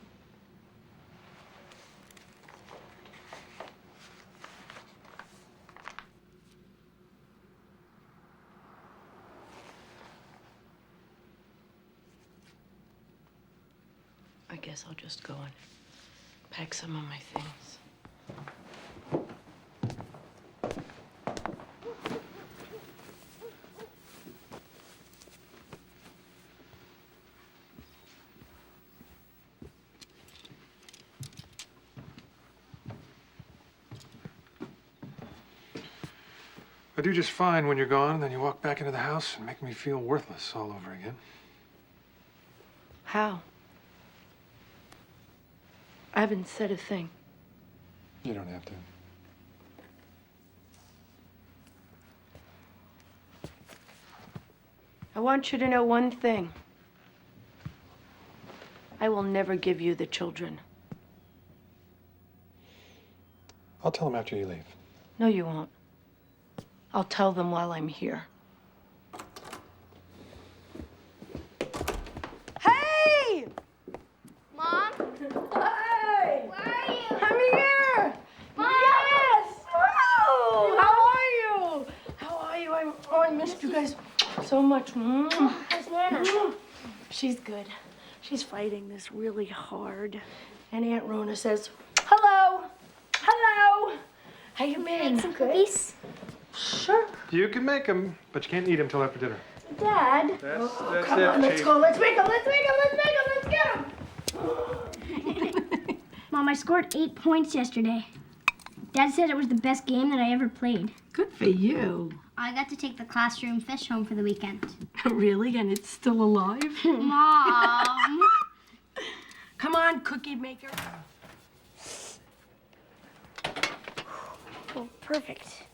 I guess I'll just go and pack some of my things. I do just fine when you're gone, then you walk back into the house and make me feel worthless all over again. How? I haven't said a thing. You don't have to. I want you to know one thing. I will never give you the children. I'll tell them after you leave. No, you won't. I'll tell them while I'm here. Hey! Mom? Hey! Where are you? I'm here! Mom! Yes! Wow! How are you? How are you? I missed you guys so much. How's Nana? She's good. She's fighting this really hard. And Aunt Rona says, hello! Hello! How you been? Make some cookies? Sure. You can make them, but you can't eat them till after dinner. Dad. That's Come it, on, let's Chief. go. Let's make them. Let's make them. Let's make them. Let's get them. Mom, I scored 8 points yesterday. Dad said it was the best game that I ever played. Good for you. I got to take the classroom fish home for the weekend. Really? And it's still alive? Mom! Come on, cookie maker. Oh, perfect.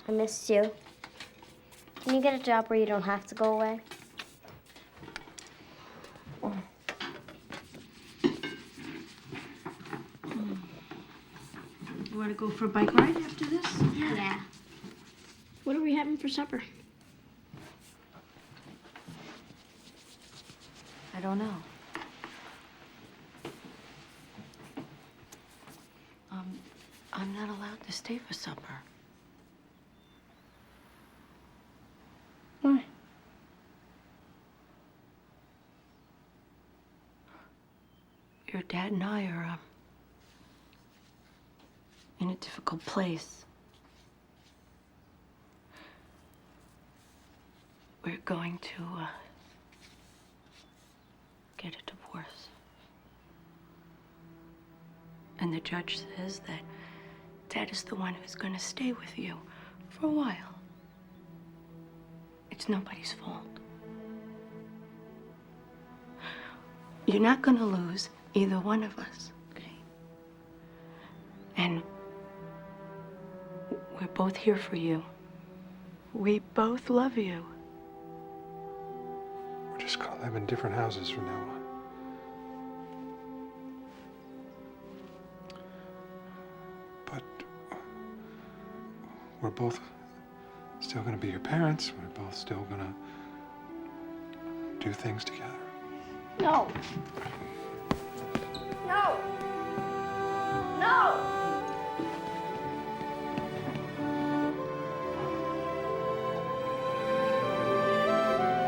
I missed you. Can you get a job where you don't have to go away? You want to go for a bike ride after this? Yeah. What are we having for supper? I don't know. I'm not allowed to stay for supper. Why? Your dad and I are in a difficult place. We're going to get a divorce. And the judge says that Dad is the one who's going to stay with you for a while. It's nobody's fault. You're not going to lose either one of us, okay? And we're both here for you. We both love you. We're just gonna live in different houses from now on. But we're both still gonna be your parents. We're both still gonna do things together. No. No. No.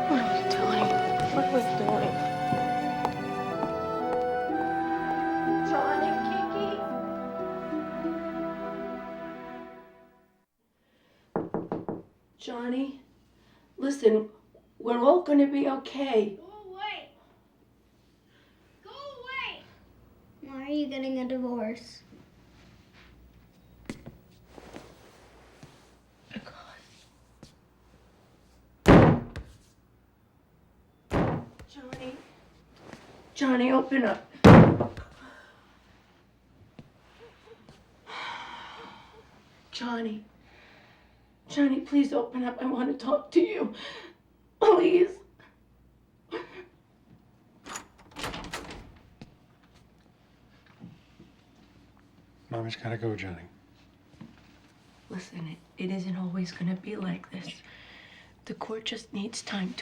What are we doing? What are we doing? Johnny, Kiki? Johnny, listen, we're all gonna be okay. Go away. Go away. Why are you getting a divorce? Johnny, open up. Johnny, please open up. I want to talk to you. Please. Mommy's gotta go, Johnny. Listen, it isn't always gonna be like this. The court just needs time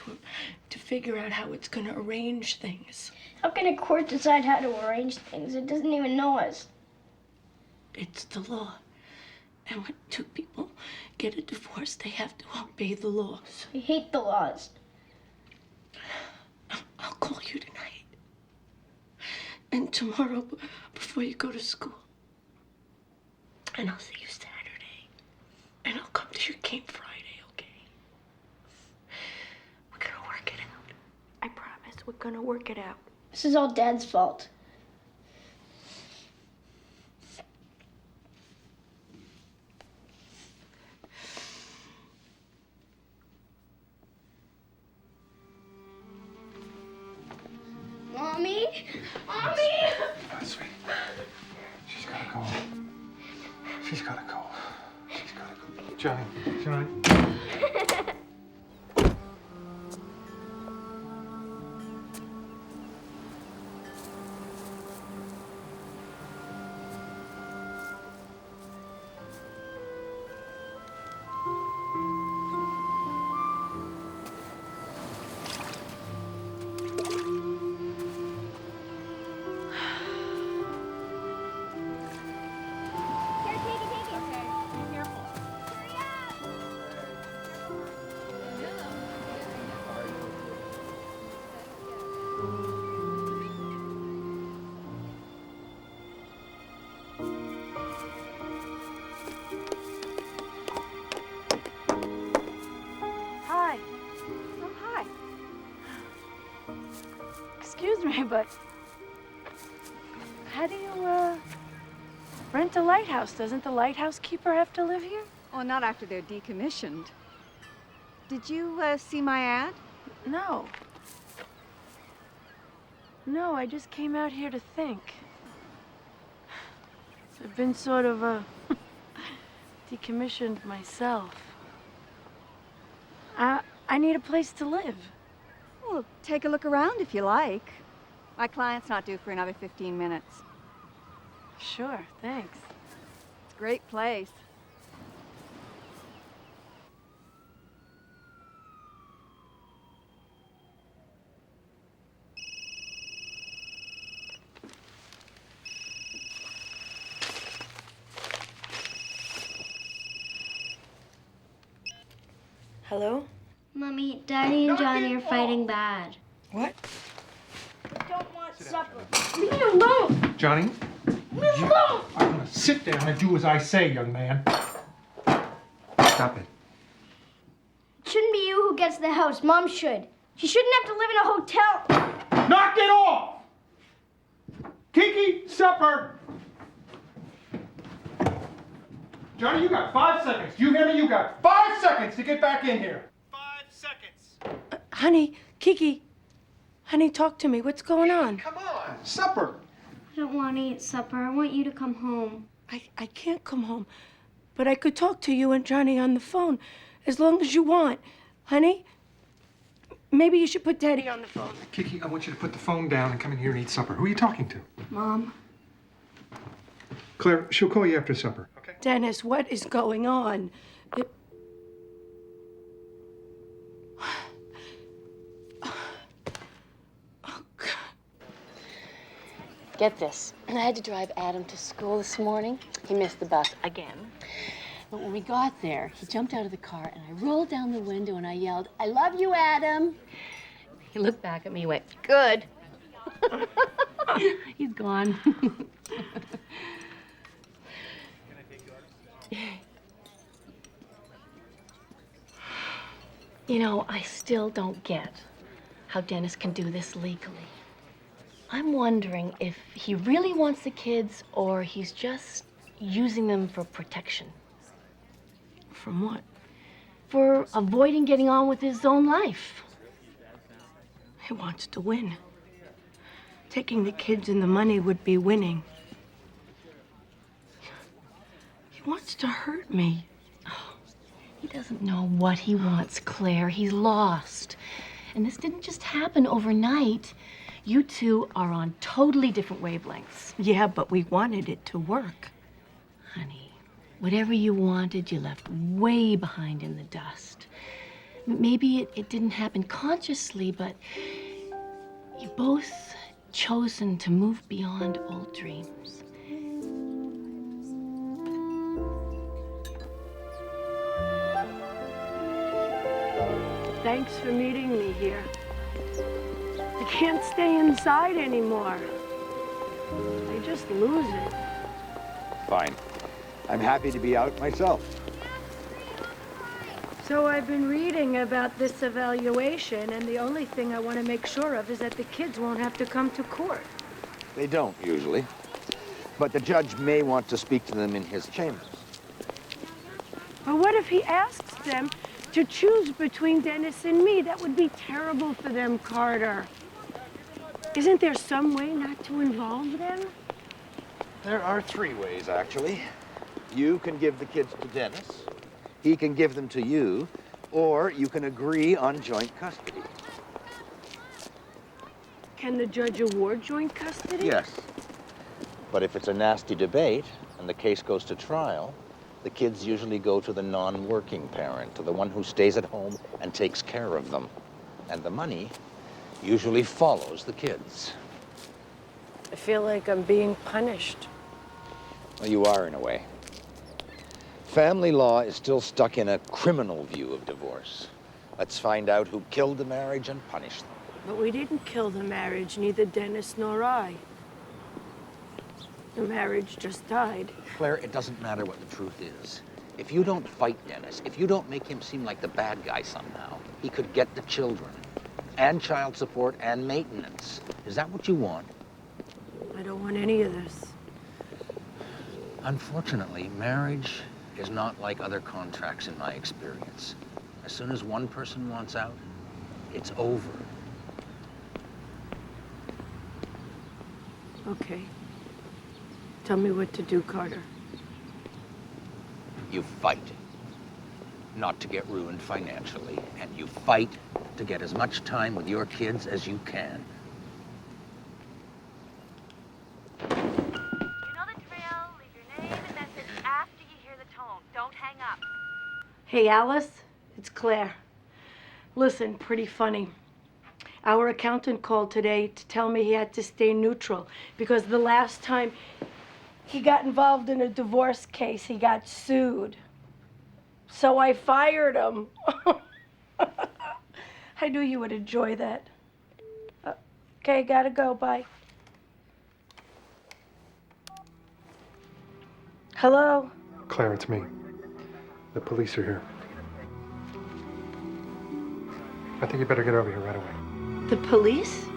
to figure out how it's gonna arrange things. How can a court decide how to arrange things? It doesn't even know us. It's the law. And when two people get a divorce, they have to obey the laws. I hate the laws. I'll call you tonight. And tomorrow before you go to school. And I'll see you Saturday. And I'll come to your game Friday, okay? We're gonna work it out. I promise, we're gonna work it out. This is all Dad's fault. Mommy? Mommy! Sweet. She's gotta go. She's gotta go. She's gotta go. Johnny. Johnny. Hi. Oh, hi. Excuse me, but how do you, rent a lighthouse? Doesn't the lighthouse keeper have to live here? Well, not after they're decommissioned. Did you see my ad? No. No, I just came out here to think. I've been sort of, decommissioned myself. I need a place to live. Well, take a look around if you like. My client's not due for another 15 minutes. Sure, thanks. It's a great place. Hello? Mommy, Daddy and Johnny are fighting bad. What? I don't want supper. Leave me alone! Johnny? Leave me alone! I'm gonna sit down and do as I say, young man. Stop it. It shouldn't be you who gets the house. Mom should. She shouldn't have to live in a hotel. Knock it off! Kiki, supper! Johnny, you got 5 seconds. Do you hear me? You got 5 seconds to get back in here. 5 seconds. Honey, Kiki. Honey, talk to me. What's going on? Come on, supper. I don't want to eat supper. I want you to come home. I can't come home. But I could talk to you and Johnny on the phone as long as you want. Honey, maybe you should put Daddy on the phone. Kiki, I want you to put the phone down and come in here and eat supper. Who are you talking to? Mom. Claire, she'll call you after supper. Okay. Dennis, what is going on? Get this. I had to drive Adam to school this morning. He missed the bus again. But when we got there, he jumped out of the car and I rolled down the window and I yelled, "I love you, Adam." He looked back at me and went, "Good." He's gone. You know, I still don't get how Dennis can do this legally. I'm wondering if he really wants the kids or he's just using them for protection. From what? For avoiding getting on with his own life. He wants to win. Taking the kids and the money would be winning. He wants to hurt me. He doesn't know what he wants, Claire. He's lost. And this didn't just happen overnight. You two are on totally different wavelengths. Yeah, but we wanted it to work. Honey, whatever you wanted, you left way behind in the dust. Maybe it didn't happen consciously, but you both chosen to move beyond old dreams. Thanks for meeting me here. I can't stay inside anymore. I just lose it. Fine. I'm happy to be out myself. So I've been reading about this evaluation, and the only thing I want to make sure of is that the kids won't have to come to court. They don't usually, but the judge may want to speak to them in his chambers. But what if he asks them to choose between Dennis and me? That would be terrible for them, Carter. Isn't there some way not to involve them? There are 3 ways, actually. You can give the kids to Dennis, he can give them to you, or you can agree on joint custody. Can the judge award joint custody? Yes. But if it's a nasty debate and the case goes to trial, the kids usually go to the non-working parent, to the one who stays at home and takes care of them. And the money usually follows the kids. I feel like I'm being punished. Well, you are in a way. Family law is still stuck in a criminal view of divorce. Let's find out who killed the marriage and punish them. But we didn't kill the marriage, neither Dennis nor I. The marriage just died. Claire, it doesn't matter what the truth is. If you don't fight Dennis, if you don't make him seem like the bad guy somehow, he could get the children, and child support, and maintenance. Is that what you want? I don't want any of this. Unfortunately, marriage is not like other contracts in my experience. As soon as one person wants out, it's over. Okay. Tell me what to do, Carter. You fight, not to get ruined financially, and you fight to get as much time with your kids as you can. You know the drill. Leave your name and message after you hear the tone. Don't hang up. Hey, Alice, it's Claire. Listen, pretty funny. Our accountant called today to tell me he had to stay neutral because the last time he got involved in a divorce case, he got sued. So I fired him. I knew you would enjoy that. Okay, gotta go, bye. Hello? Claire, it's me. The police are here. I think you better get over here right away. The police?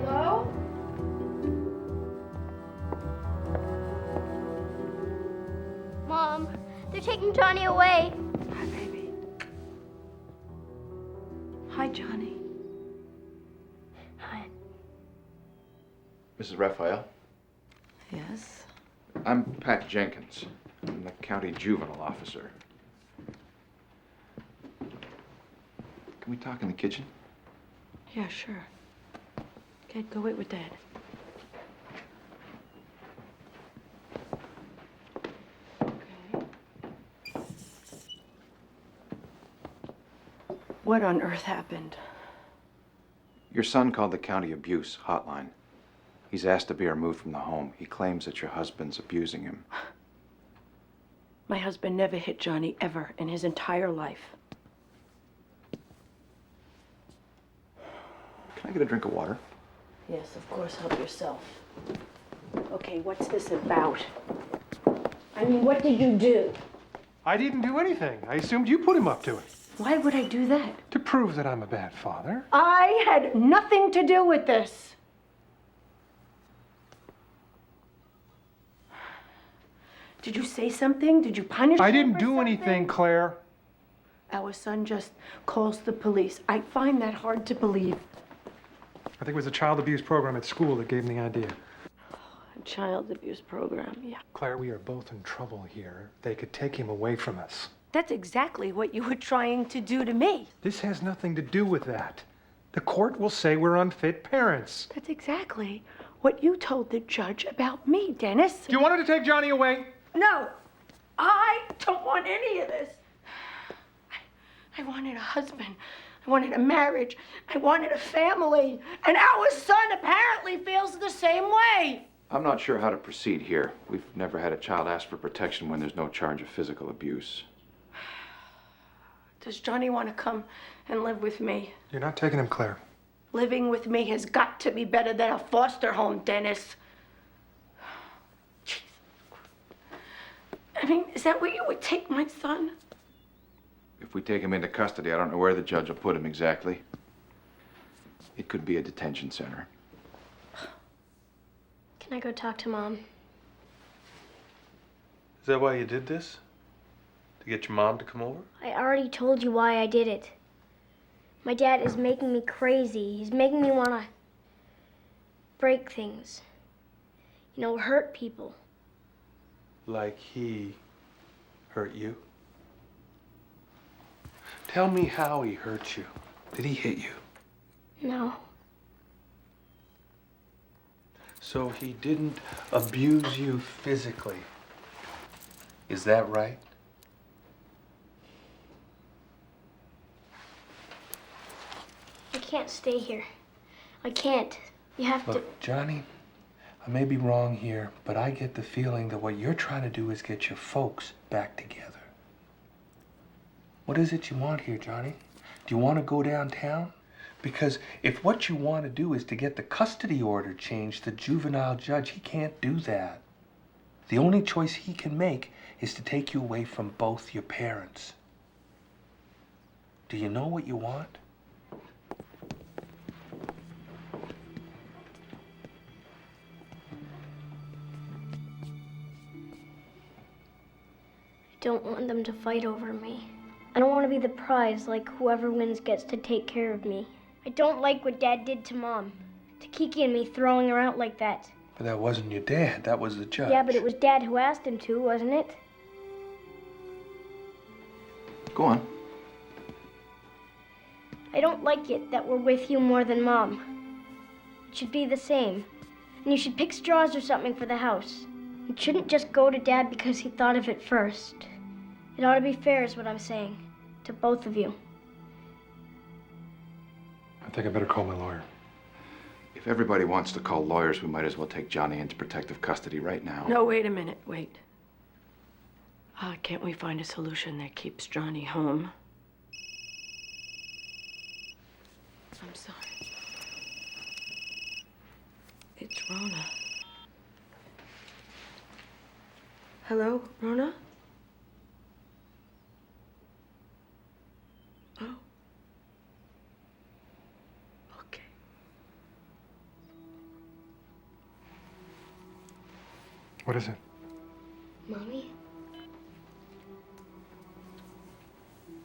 Hello? Mom, they're taking Johnny away. Hi, baby. Hi, Johnny. Hi. Mrs. Raphael? Yes? I'm Pat Jenkins. I'm the county juvenile officer. Can we talk in the kitchen? Yeah, sure. Okay, go wait with Dad. What on earth happened? Your son called the county abuse hotline. He's asked to be removed from the home. He claims that your husband's abusing him. My husband never hit Johnny ever in his entire life. Can I get a drink of water? Yes, of course, help yourself. Okay, what's this about? I mean, what did you do? I didn't do anything. I assumed you put him up to it. Why would I do that? To prove that I'm a bad father. I had nothing to do with this. Did you say something? Did you punish I him didn't or do something? anything, Claire. Our son just calls the police. I find that hard to believe. I think it was a child abuse program at school that gave me the idea. A child abuse program, yeah. Claire, we are both in trouble here. They could take him away from us. That's exactly what you were trying to do to me. This has nothing to do with that. The court will say we're unfit parents. That's exactly what you told the judge about me, Dennis. Do you want her to take Johnny away? No, I don't want any of this. I wanted a husband. I wanted a marriage. I wanted a family. And our son apparently feels the same way. I'm not sure how to proceed here. We've never had a child ask for protection when there's no charge of physical abuse. Does Johnny want to come and live with me? You're not taking him, Claire. Living with me has got to be better than a foster home, Dennis. Jeez. I mean, is that where you would take my son? If we take him into custody, I don't know where the judge will put him exactly. It could be a detention center. Can I go talk to Mom? Is that why you did this? To get your mom to come over? I already told you why I did it. My dad is making me crazy. He's making me want to break things. You know, hurt people. Like he hurt you? Tell me how he hurt you. Did he hit you? No. So he didn't abuse you physically. Is that right? I can't stay here. I can't. You have to. Look, Johnny, I may be wrong here, but I get the feeling that what you're trying to do is get your folks back together. What is it you want here, Johnny? Do you want to go downtown? Because if what you want to do is to get the custody order changed, the juvenile judge, he can't do that. The only choice he can make is to take you away from both your parents. Do you know what you want? I don't want them to fight over me. I don't want to be the prize, like whoever wins gets to take care of me. I don't like what Dad did to Mom, to Kiki and me throwing her out like that. But that wasn't your dad, that was the judge. Yeah, but it was Dad who asked him to, wasn't it? Go on. I don't like it that we're with you more than Mom. It should be the same. And you should pick straws or something for the house. It shouldn't just go to Dad because he thought of it first. It ought to be fair is what I'm saying. To both of you. I think I better call my lawyer. If everybody wants to call lawyers, we might as well take Johnny into protective custody right now. No, wait a minute, wait. Can't we find a solution that keeps Johnny home? I'm sorry. It's Rona. Hello, Rona? Oh. Okay. What is it? Mommy?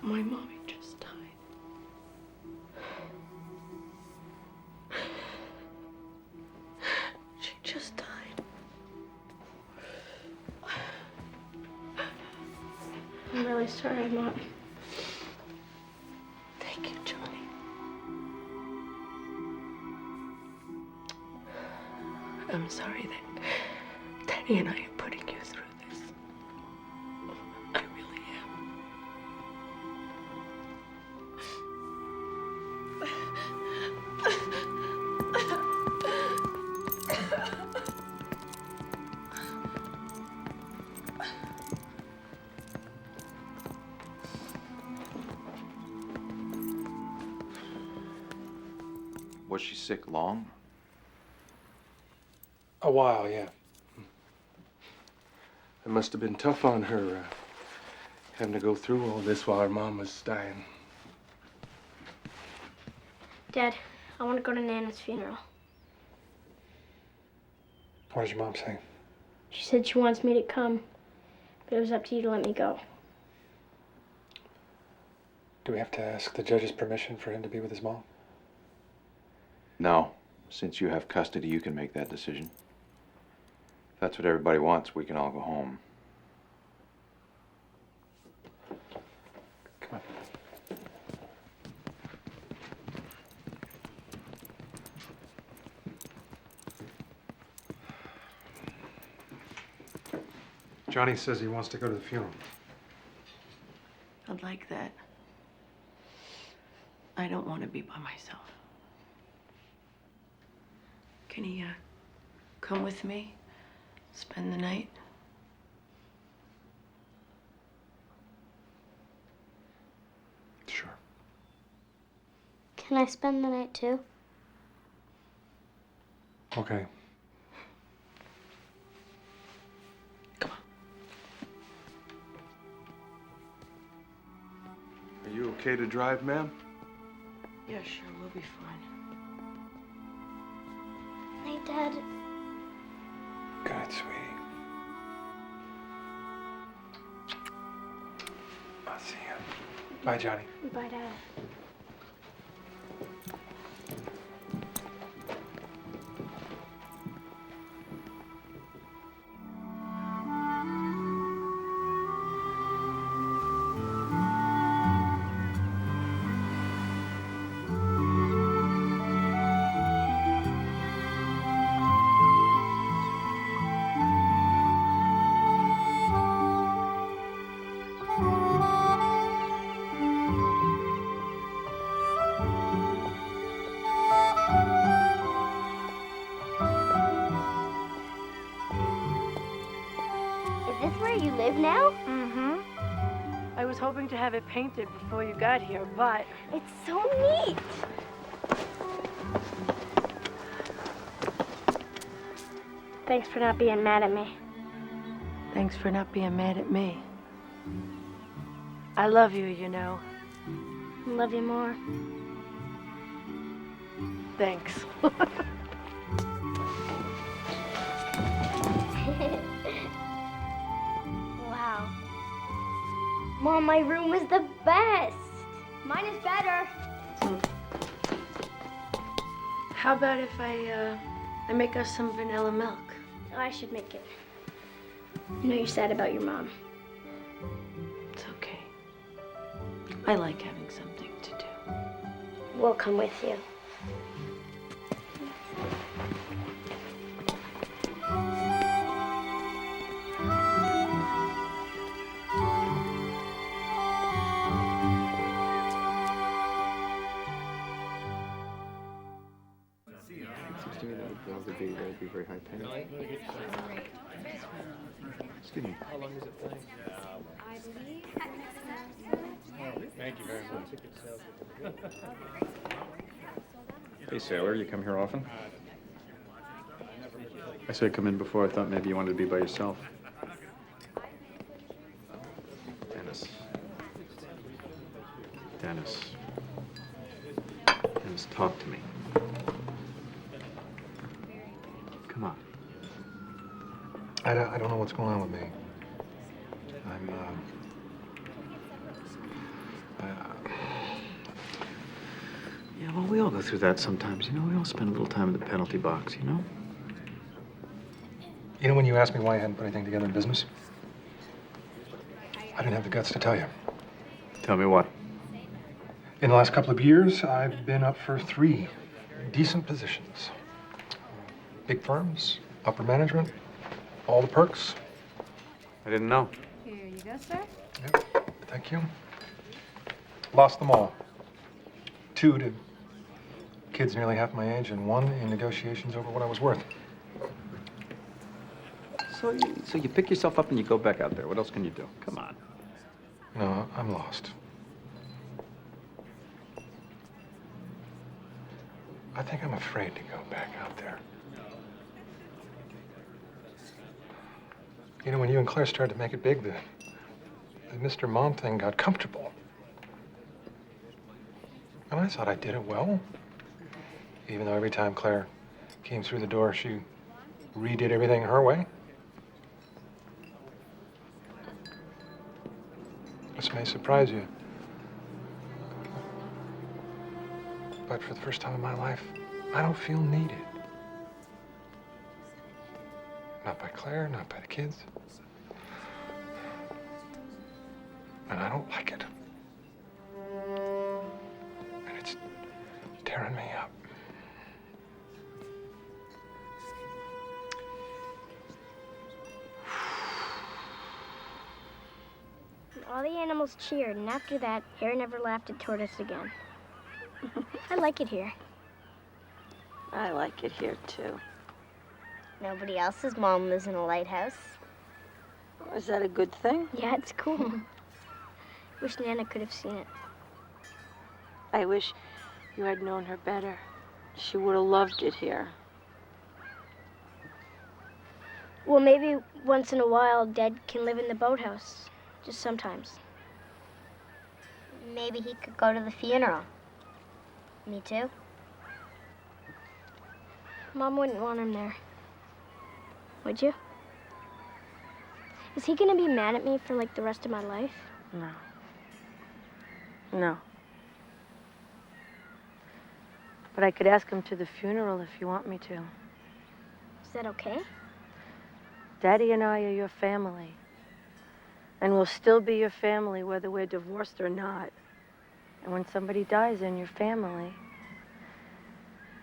My mommy just died. She just died. I'm really sorry, Mom. Thank you, Johnny. I'm sorry that Danny and I are putting you through this. I really am. Was she sick long? A while, yeah. It must have been tough on her, having to go through all this while her mom was dying. Dad, I want to go to Nana's funeral. What does your mom say? She said she wants me to come. But it was up to you to let me go. Do we have to ask the judge's permission for him to be with his mom? No. Since you have custody, you can make that decision. If that's what everybody wants, we can all go home. Come on. Johnny says he wants to go to the funeral. I'd like that. I don't want to be by myself. Can he, come with me? Spend the night? Sure. Can I spend the night too? Okay. Are you okay to drive, ma'am? Yeah, sure, we'll be fine. Night, Dad. Good, sweetie. I'll see you. Bye, Johnny. Bye, Dad. Is this where you live now? Mm-hmm. I was hoping to have it painted before you got here, but... It's so neat. Thanks for not being mad at me. Thanks for not being mad at me. I love you, you know. I love you more. Thanks. Wow. Mom, my room was the best. Mine is better. How about if I make us some vanilla milk? I should make it. I know you're sad about your mom. It's okay. I like having something to do. We'll come with you. Seems to me that would be very high paying. Excuse me. How long does it take? Thank you very much. Hey, Sailor, you come here often? I said come in before. I thought maybe you wanted to be by yourself. Dennis. Dennis. Dennis, talk to me. Come on. I don't know what's going on with me. Yeah, well, we all go through that sometimes, you know? We all spend a little time in the penalty box, you know? You know when you asked me why I hadn't put anything together in business? I didn't have the guts to tell you. Tell me what? In the last couple of years, I've been up for 3 decent positions. Big firms, upper management, all the perks. I didn't know. Here you go, sir. Thank you. Lost them all. 2 to kids nearly half my age, and 1 in negotiations over what I was worth. So you pick yourself up and you go back out there. What else can you do? Come on. No, I'm lost. I think I'm afraid to go back out there. You know, when you and Claire started to make it big, the Mr. Mom thing got comfortable. And I thought I did it well. Even though every time Claire came through the door, she redid everything her way. This may surprise you. But for the first time in my life, I don't feel needed. Not by Claire, not by the kids. And I don't like it. And it's tearing me up. All the animals cheered, and after that, Hare never laughed toward us again. I like it here. I like it here, too. Nobody else's mom lives in a lighthouse. Is that a good thing? Yeah, it's cool. Wish Nana could have seen it. I wish you had known her better. She would have loved it here. Well, maybe once in a while, Dad can live in the boathouse. Just sometimes. Maybe he could go to the funeral. Me too. Mom wouldn't want him there. Would you? Is he gonna be mad at me for like the rest of my life? No. No. But I could ask him to the funeral if you want me to. Is that okay? Daddy and I are your family. And we'll still be your family whether we're divorced or not. And when somebody dies in your family,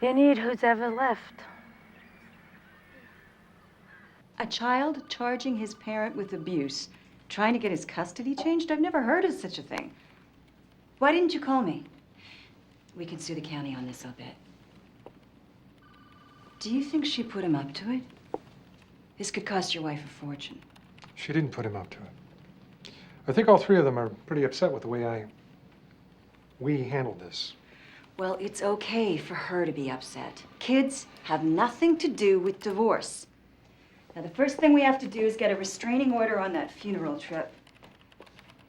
you need who's ever left. A child charging his parent with abuse, trying to get his custody changed? I've never heard of such a thing. Why didn't you call me? We can sue the county on this, I'll bet. Do you think she put him up to it? This could cost your wife a fortune. She didn't put him up to it. I think all three of them are pretty upset with the way we handled this. Well, it's okay for her to be upset. Kids have nothing to do with divorce. Now, the first thing we have to do is get a restraining order on that funeral trip.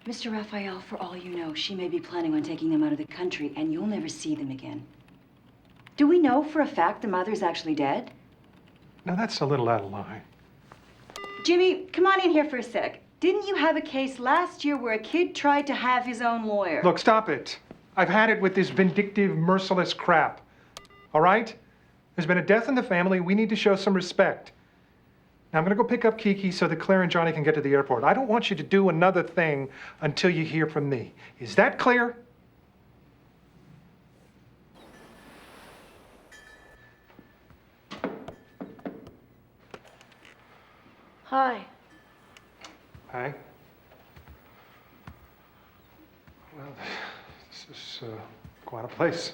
Mr. Raphael, for all you know, she may be planning on taking them out of the country, and you'll never see them again. Do we know for a fact the mother's actually dead? Now, that's a little out of line. Jimmy, come on in here for a sec. Didn't you have a case last year where a kid tried to have his own lawyer? Look, stop it. I've had it with this vindictive, merciless crap. All right? There's been a death in the family. We need to show some respect. Now, I'm going to go pick up Kiki so that Claire and Johnny can get to the airport. I don't want you to do another thing until you hear from me. Is that clear? Hi. Hi. Well, this is quite a place.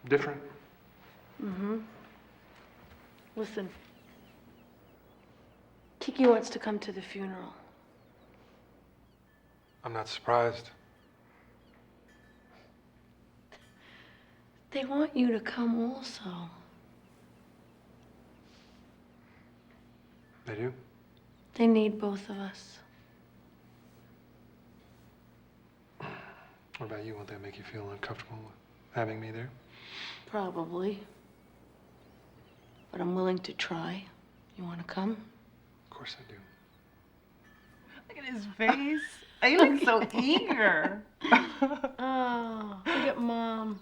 Different. Mm-hmm. Listen. Kiki wants to come to the funeral. I'm not surprised. They want you to come also. They do? They need both of us. What about you? Won't that make you feel uncomfortable with having me there? Probably. But I'm willing to try. You want to come? Of course I do. Look at his face. He looks so eager. Oh, look at Mom.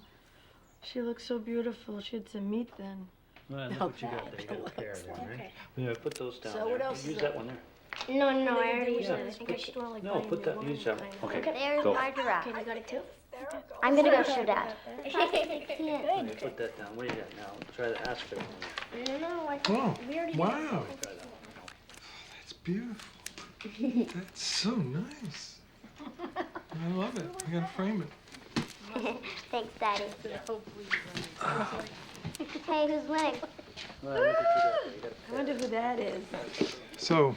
She looks so beautiful. She had some meat then. Well, that's what you got there. You got a pair of them, right? Yeah, put those down So there. what else Use is that up? one there. No, I already used Yeah, it. I think I should want like No, buy a put new that. one. Use that. Okay, There's go. my giraffe. Okay, you got it too? I'm gonna go show Dad. Okay, put that down. What do you got now? Try to ask for it. No, I Oh, we already wow. That's beautiful. That's so nice. I love it. I gotta frame it. Thanks, Daddy. Hey, who's winning? Well, look at you got. I wonder who that is. So,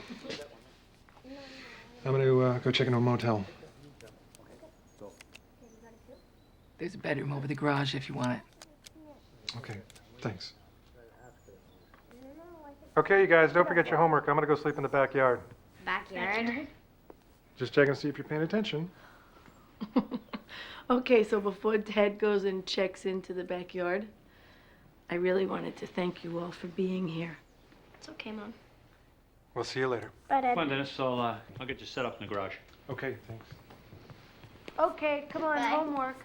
I'm gonna go check into a motel. There's a bedroom over the garage if you want it. Okay, thanks. Okay, you guys, don't forget your homework. I'm gonna go sleep in the backyard. Backyard? Just checking to see if you're paying attention. Okay, so before Dad goes and checks into the backyard, I really wanted to thank you all for being here. It's okay, Mom. We'll see you later. Bye, Dad. Come on, Dennis. I'll get you set up in the garage. Okay, thanks. Okay, come on, Bye. homework.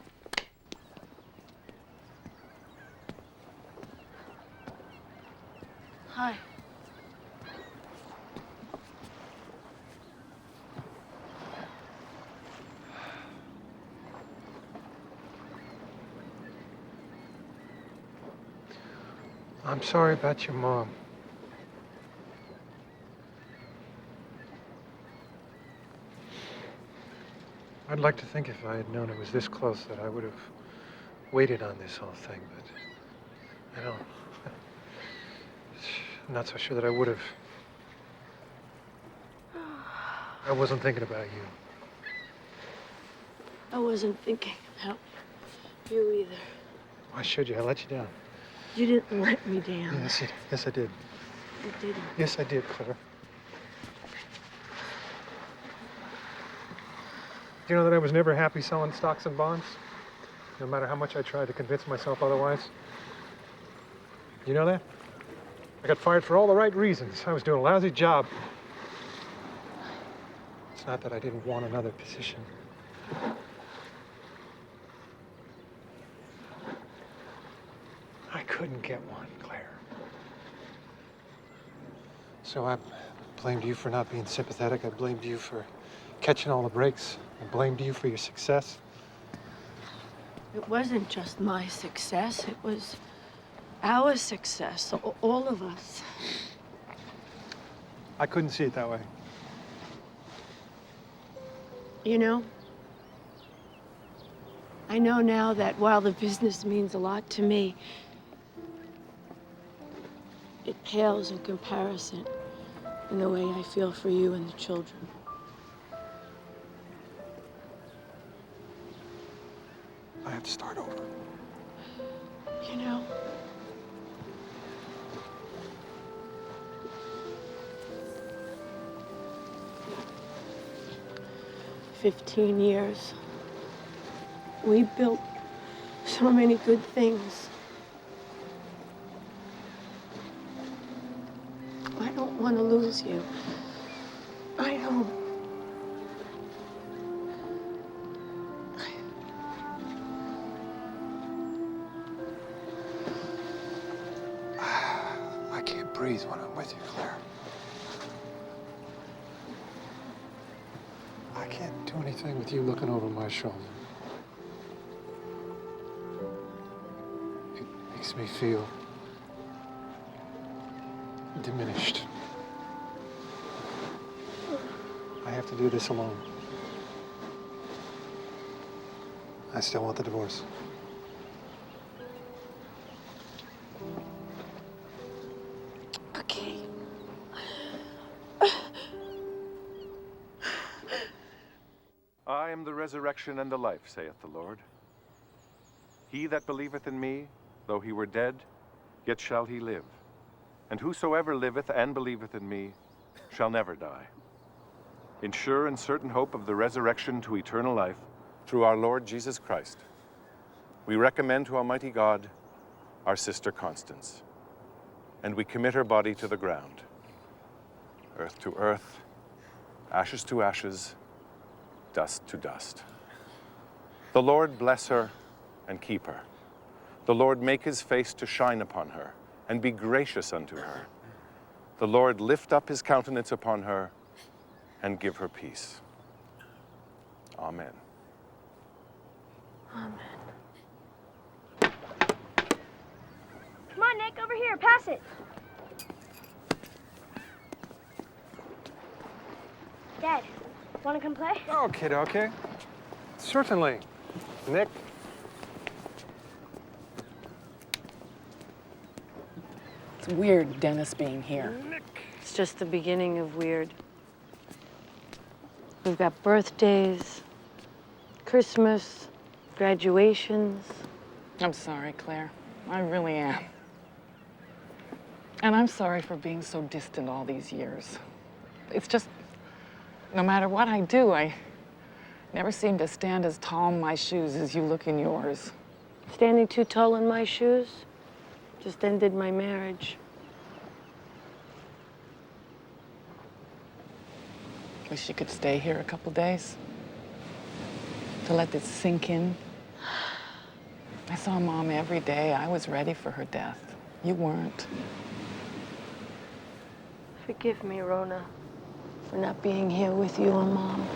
Hi. I'm sorry about your mom. I'd like to think if I had known it was this close that I would have waited on this whole thing, but I don't. I'm not so sure that I would have. I wasn't thinking about you. I wasn't thinking about you either. Why should you? I let you down. You didn't let me down. Yes, I did. You didn't. Yes, I did, Claire. Do you know that I was never happy selling stocks and bonds? No matter how much I tried to convince myself otherwise. You know that? I got fired for all the right reasons. I was doing a lousy job. It's not that I didn't want another position. I couldn't get one, Claire. So I blamed you for not being sympathetic. I blamed you for catching all the breaks. I blamed you for your success. It wasn't just my success, it was our success, all of us. I couldn't see it that way. You know, I know now that while the business means a lot to me, it pales in comparison in the way I feel for you and the children. I have to start over. You know, "15 years. We built so many good things. I don't want to lose you. I don't. I can't breathe when I'm with you, Claire. I can't do anything with you looking over my shoulder. It makes me feel diminished. I have to do this alone. I still want the divorce. Okay. I am the resurrection and the life, saith the Lord. He that believeth in me, though he were dead, yet shall he live. And whosoever liveth and believeth in me shall never die. In sure and certain hope of the resurrection to eternal life, through our Lord Jesus Christ, we recommend to Almighty God our sister Constance, and we commit her body to the ground, earth to earth, ashes to ashes, dust to dust. The Lord bless her and keep her. The Lord make his face to shine upon her and be gracious unto her. The Lord lift up his countenance upon her and give her peace. Amen. Amen. Come on, Nick, over here. Pass it. Dad, want to come play? Oh, kid, okay. Certainly. Nick? It's weird, Dennis being here. It's just the beginning of weird. We've got birthdays, Christmas, graduations. I'm sorry, Claire. I really am. And I'm sorry for being so distant all these years. It's just, no matter what I do, I never seem to stand as tall in my shoes as you look in yours. Standing too tall in my shoes just ended my marriage. Wish you could stay here a couple days to let this sink in. I saw Mom every day. I was ready for her death. You weren't. Forgive me, Rona, for not being here with you and Mom.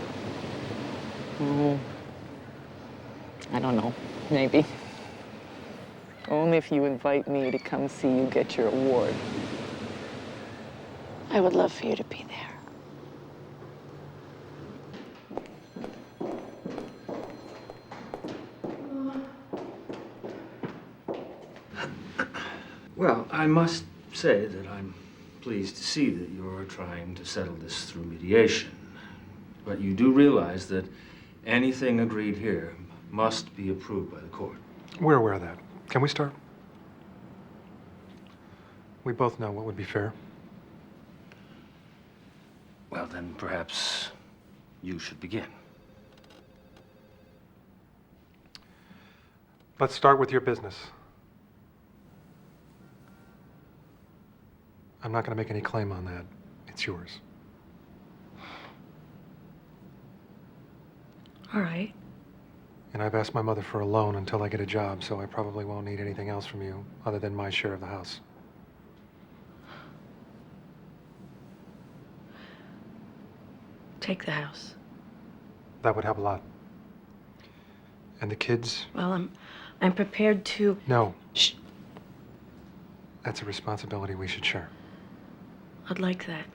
I don't know. Maybe. Only if you invite me to come see you get your award. I would love for you to be there. Well, I must say that I'm pleased to see that you're trying to settle this through mediation. But you do realize that anything agreed here must be approved by the court. We're aware of that. Can we start? We both know what would be fair. Well, then perhaps you should begin. Let's start with your business. I'm not going to make any claim on that. It's yours. All right. And I've asked my mother for a loan until I get a job, so I probably won't need anything else from you other than my share of the house. Take the house. That would help a lot. And the kids? Well, I'm prepared to... No. Shh. That's a responsibility we should share. I'd like that.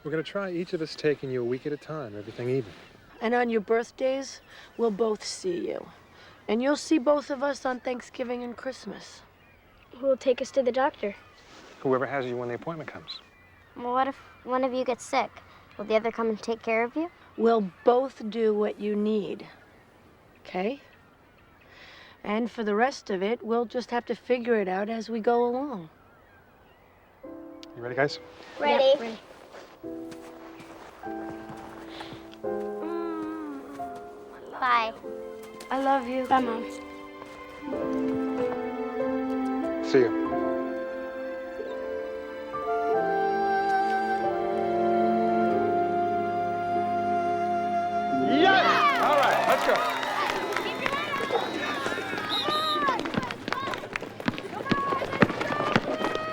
We're going to try each of us taking you a week at a time, everything even. And on your birthdays, we'll both see you. And you'll see both of us on Thanksgiving and Christmas. Who will take us to the doctor? Whoever has you when the appointment comes. Well, what if one of you gets sick? Will the other come and take care of you? We'll both do what you need. Okay? And for the rest of it, we'll just have to figure it out as we go along. You ready, guys? Ready. Yep, ready. Bye. I love you. Bye, Mom. See you. Yes! All right, let's go.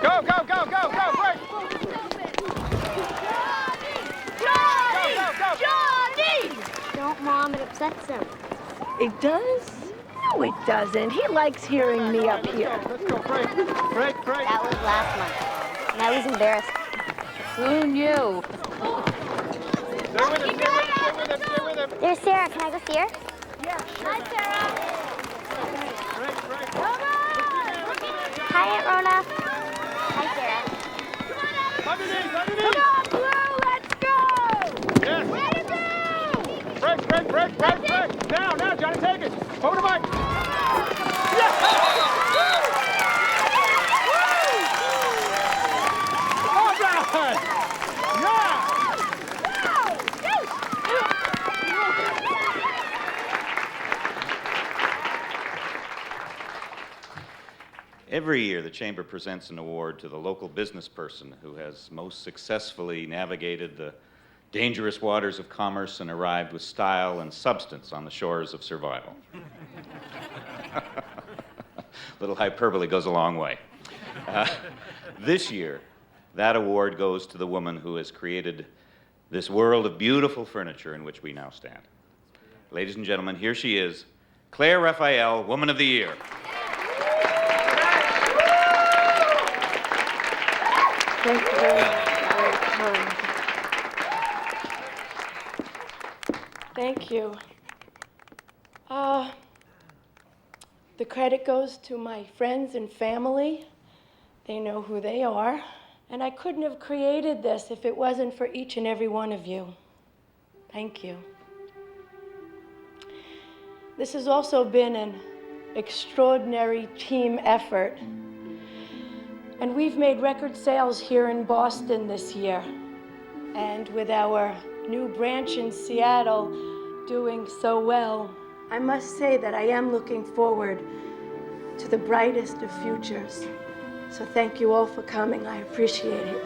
Go, go, go, go, go, break! Johnny! Don't, Mom. It upsets him. It does? No, it doesn't. He likes hearing me up here. Let's go, break, break, break. That was last month, and I was embarrassed. Who knew? Stay with him, stay with him, stay with him, stay with him. There's Sarah. Can I go see her? Yeah. Hi, Sarah. Break, break. Hi, Aunt Rona. Hi, Sarah. Underneath, underneath. Come on, Blue, let's go! Yes. Way to go! Break, break, break, break, break. Now, now, Johnny, take it. Over the mic. Yes! All right. Yeah! Every year, the Chamber presents an award to the local business person who has most successfully navigated the dangerous waters of commerce and arrived with style and substance on the shores of survival. Little hyperbole goes a long way. This year, that award goes to the woman who has created this world of beautiful furniture in which we now stand. Ladies and gentlemen, here she is, Claire Raphael, Woman of the Year. Thank you very much. Thank you. The credit goes to my friends and family. They know who they are. And I couldn't have created this if it wasn't for each and every one of you. Thank you. This has also been an extraordinary team effort. And we've made record sales here in Boston this year. And with our new branch in Seattle doing so well, I must say that I am looking forward to the brightest of futures. So thank you all for coming. I appreciate it.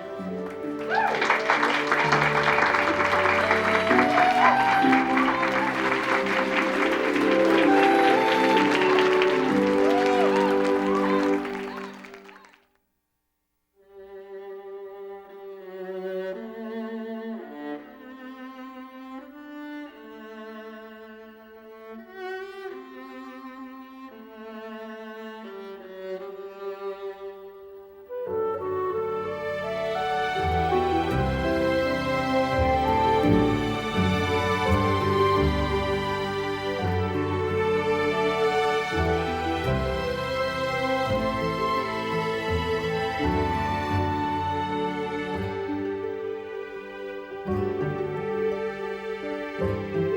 Thank you.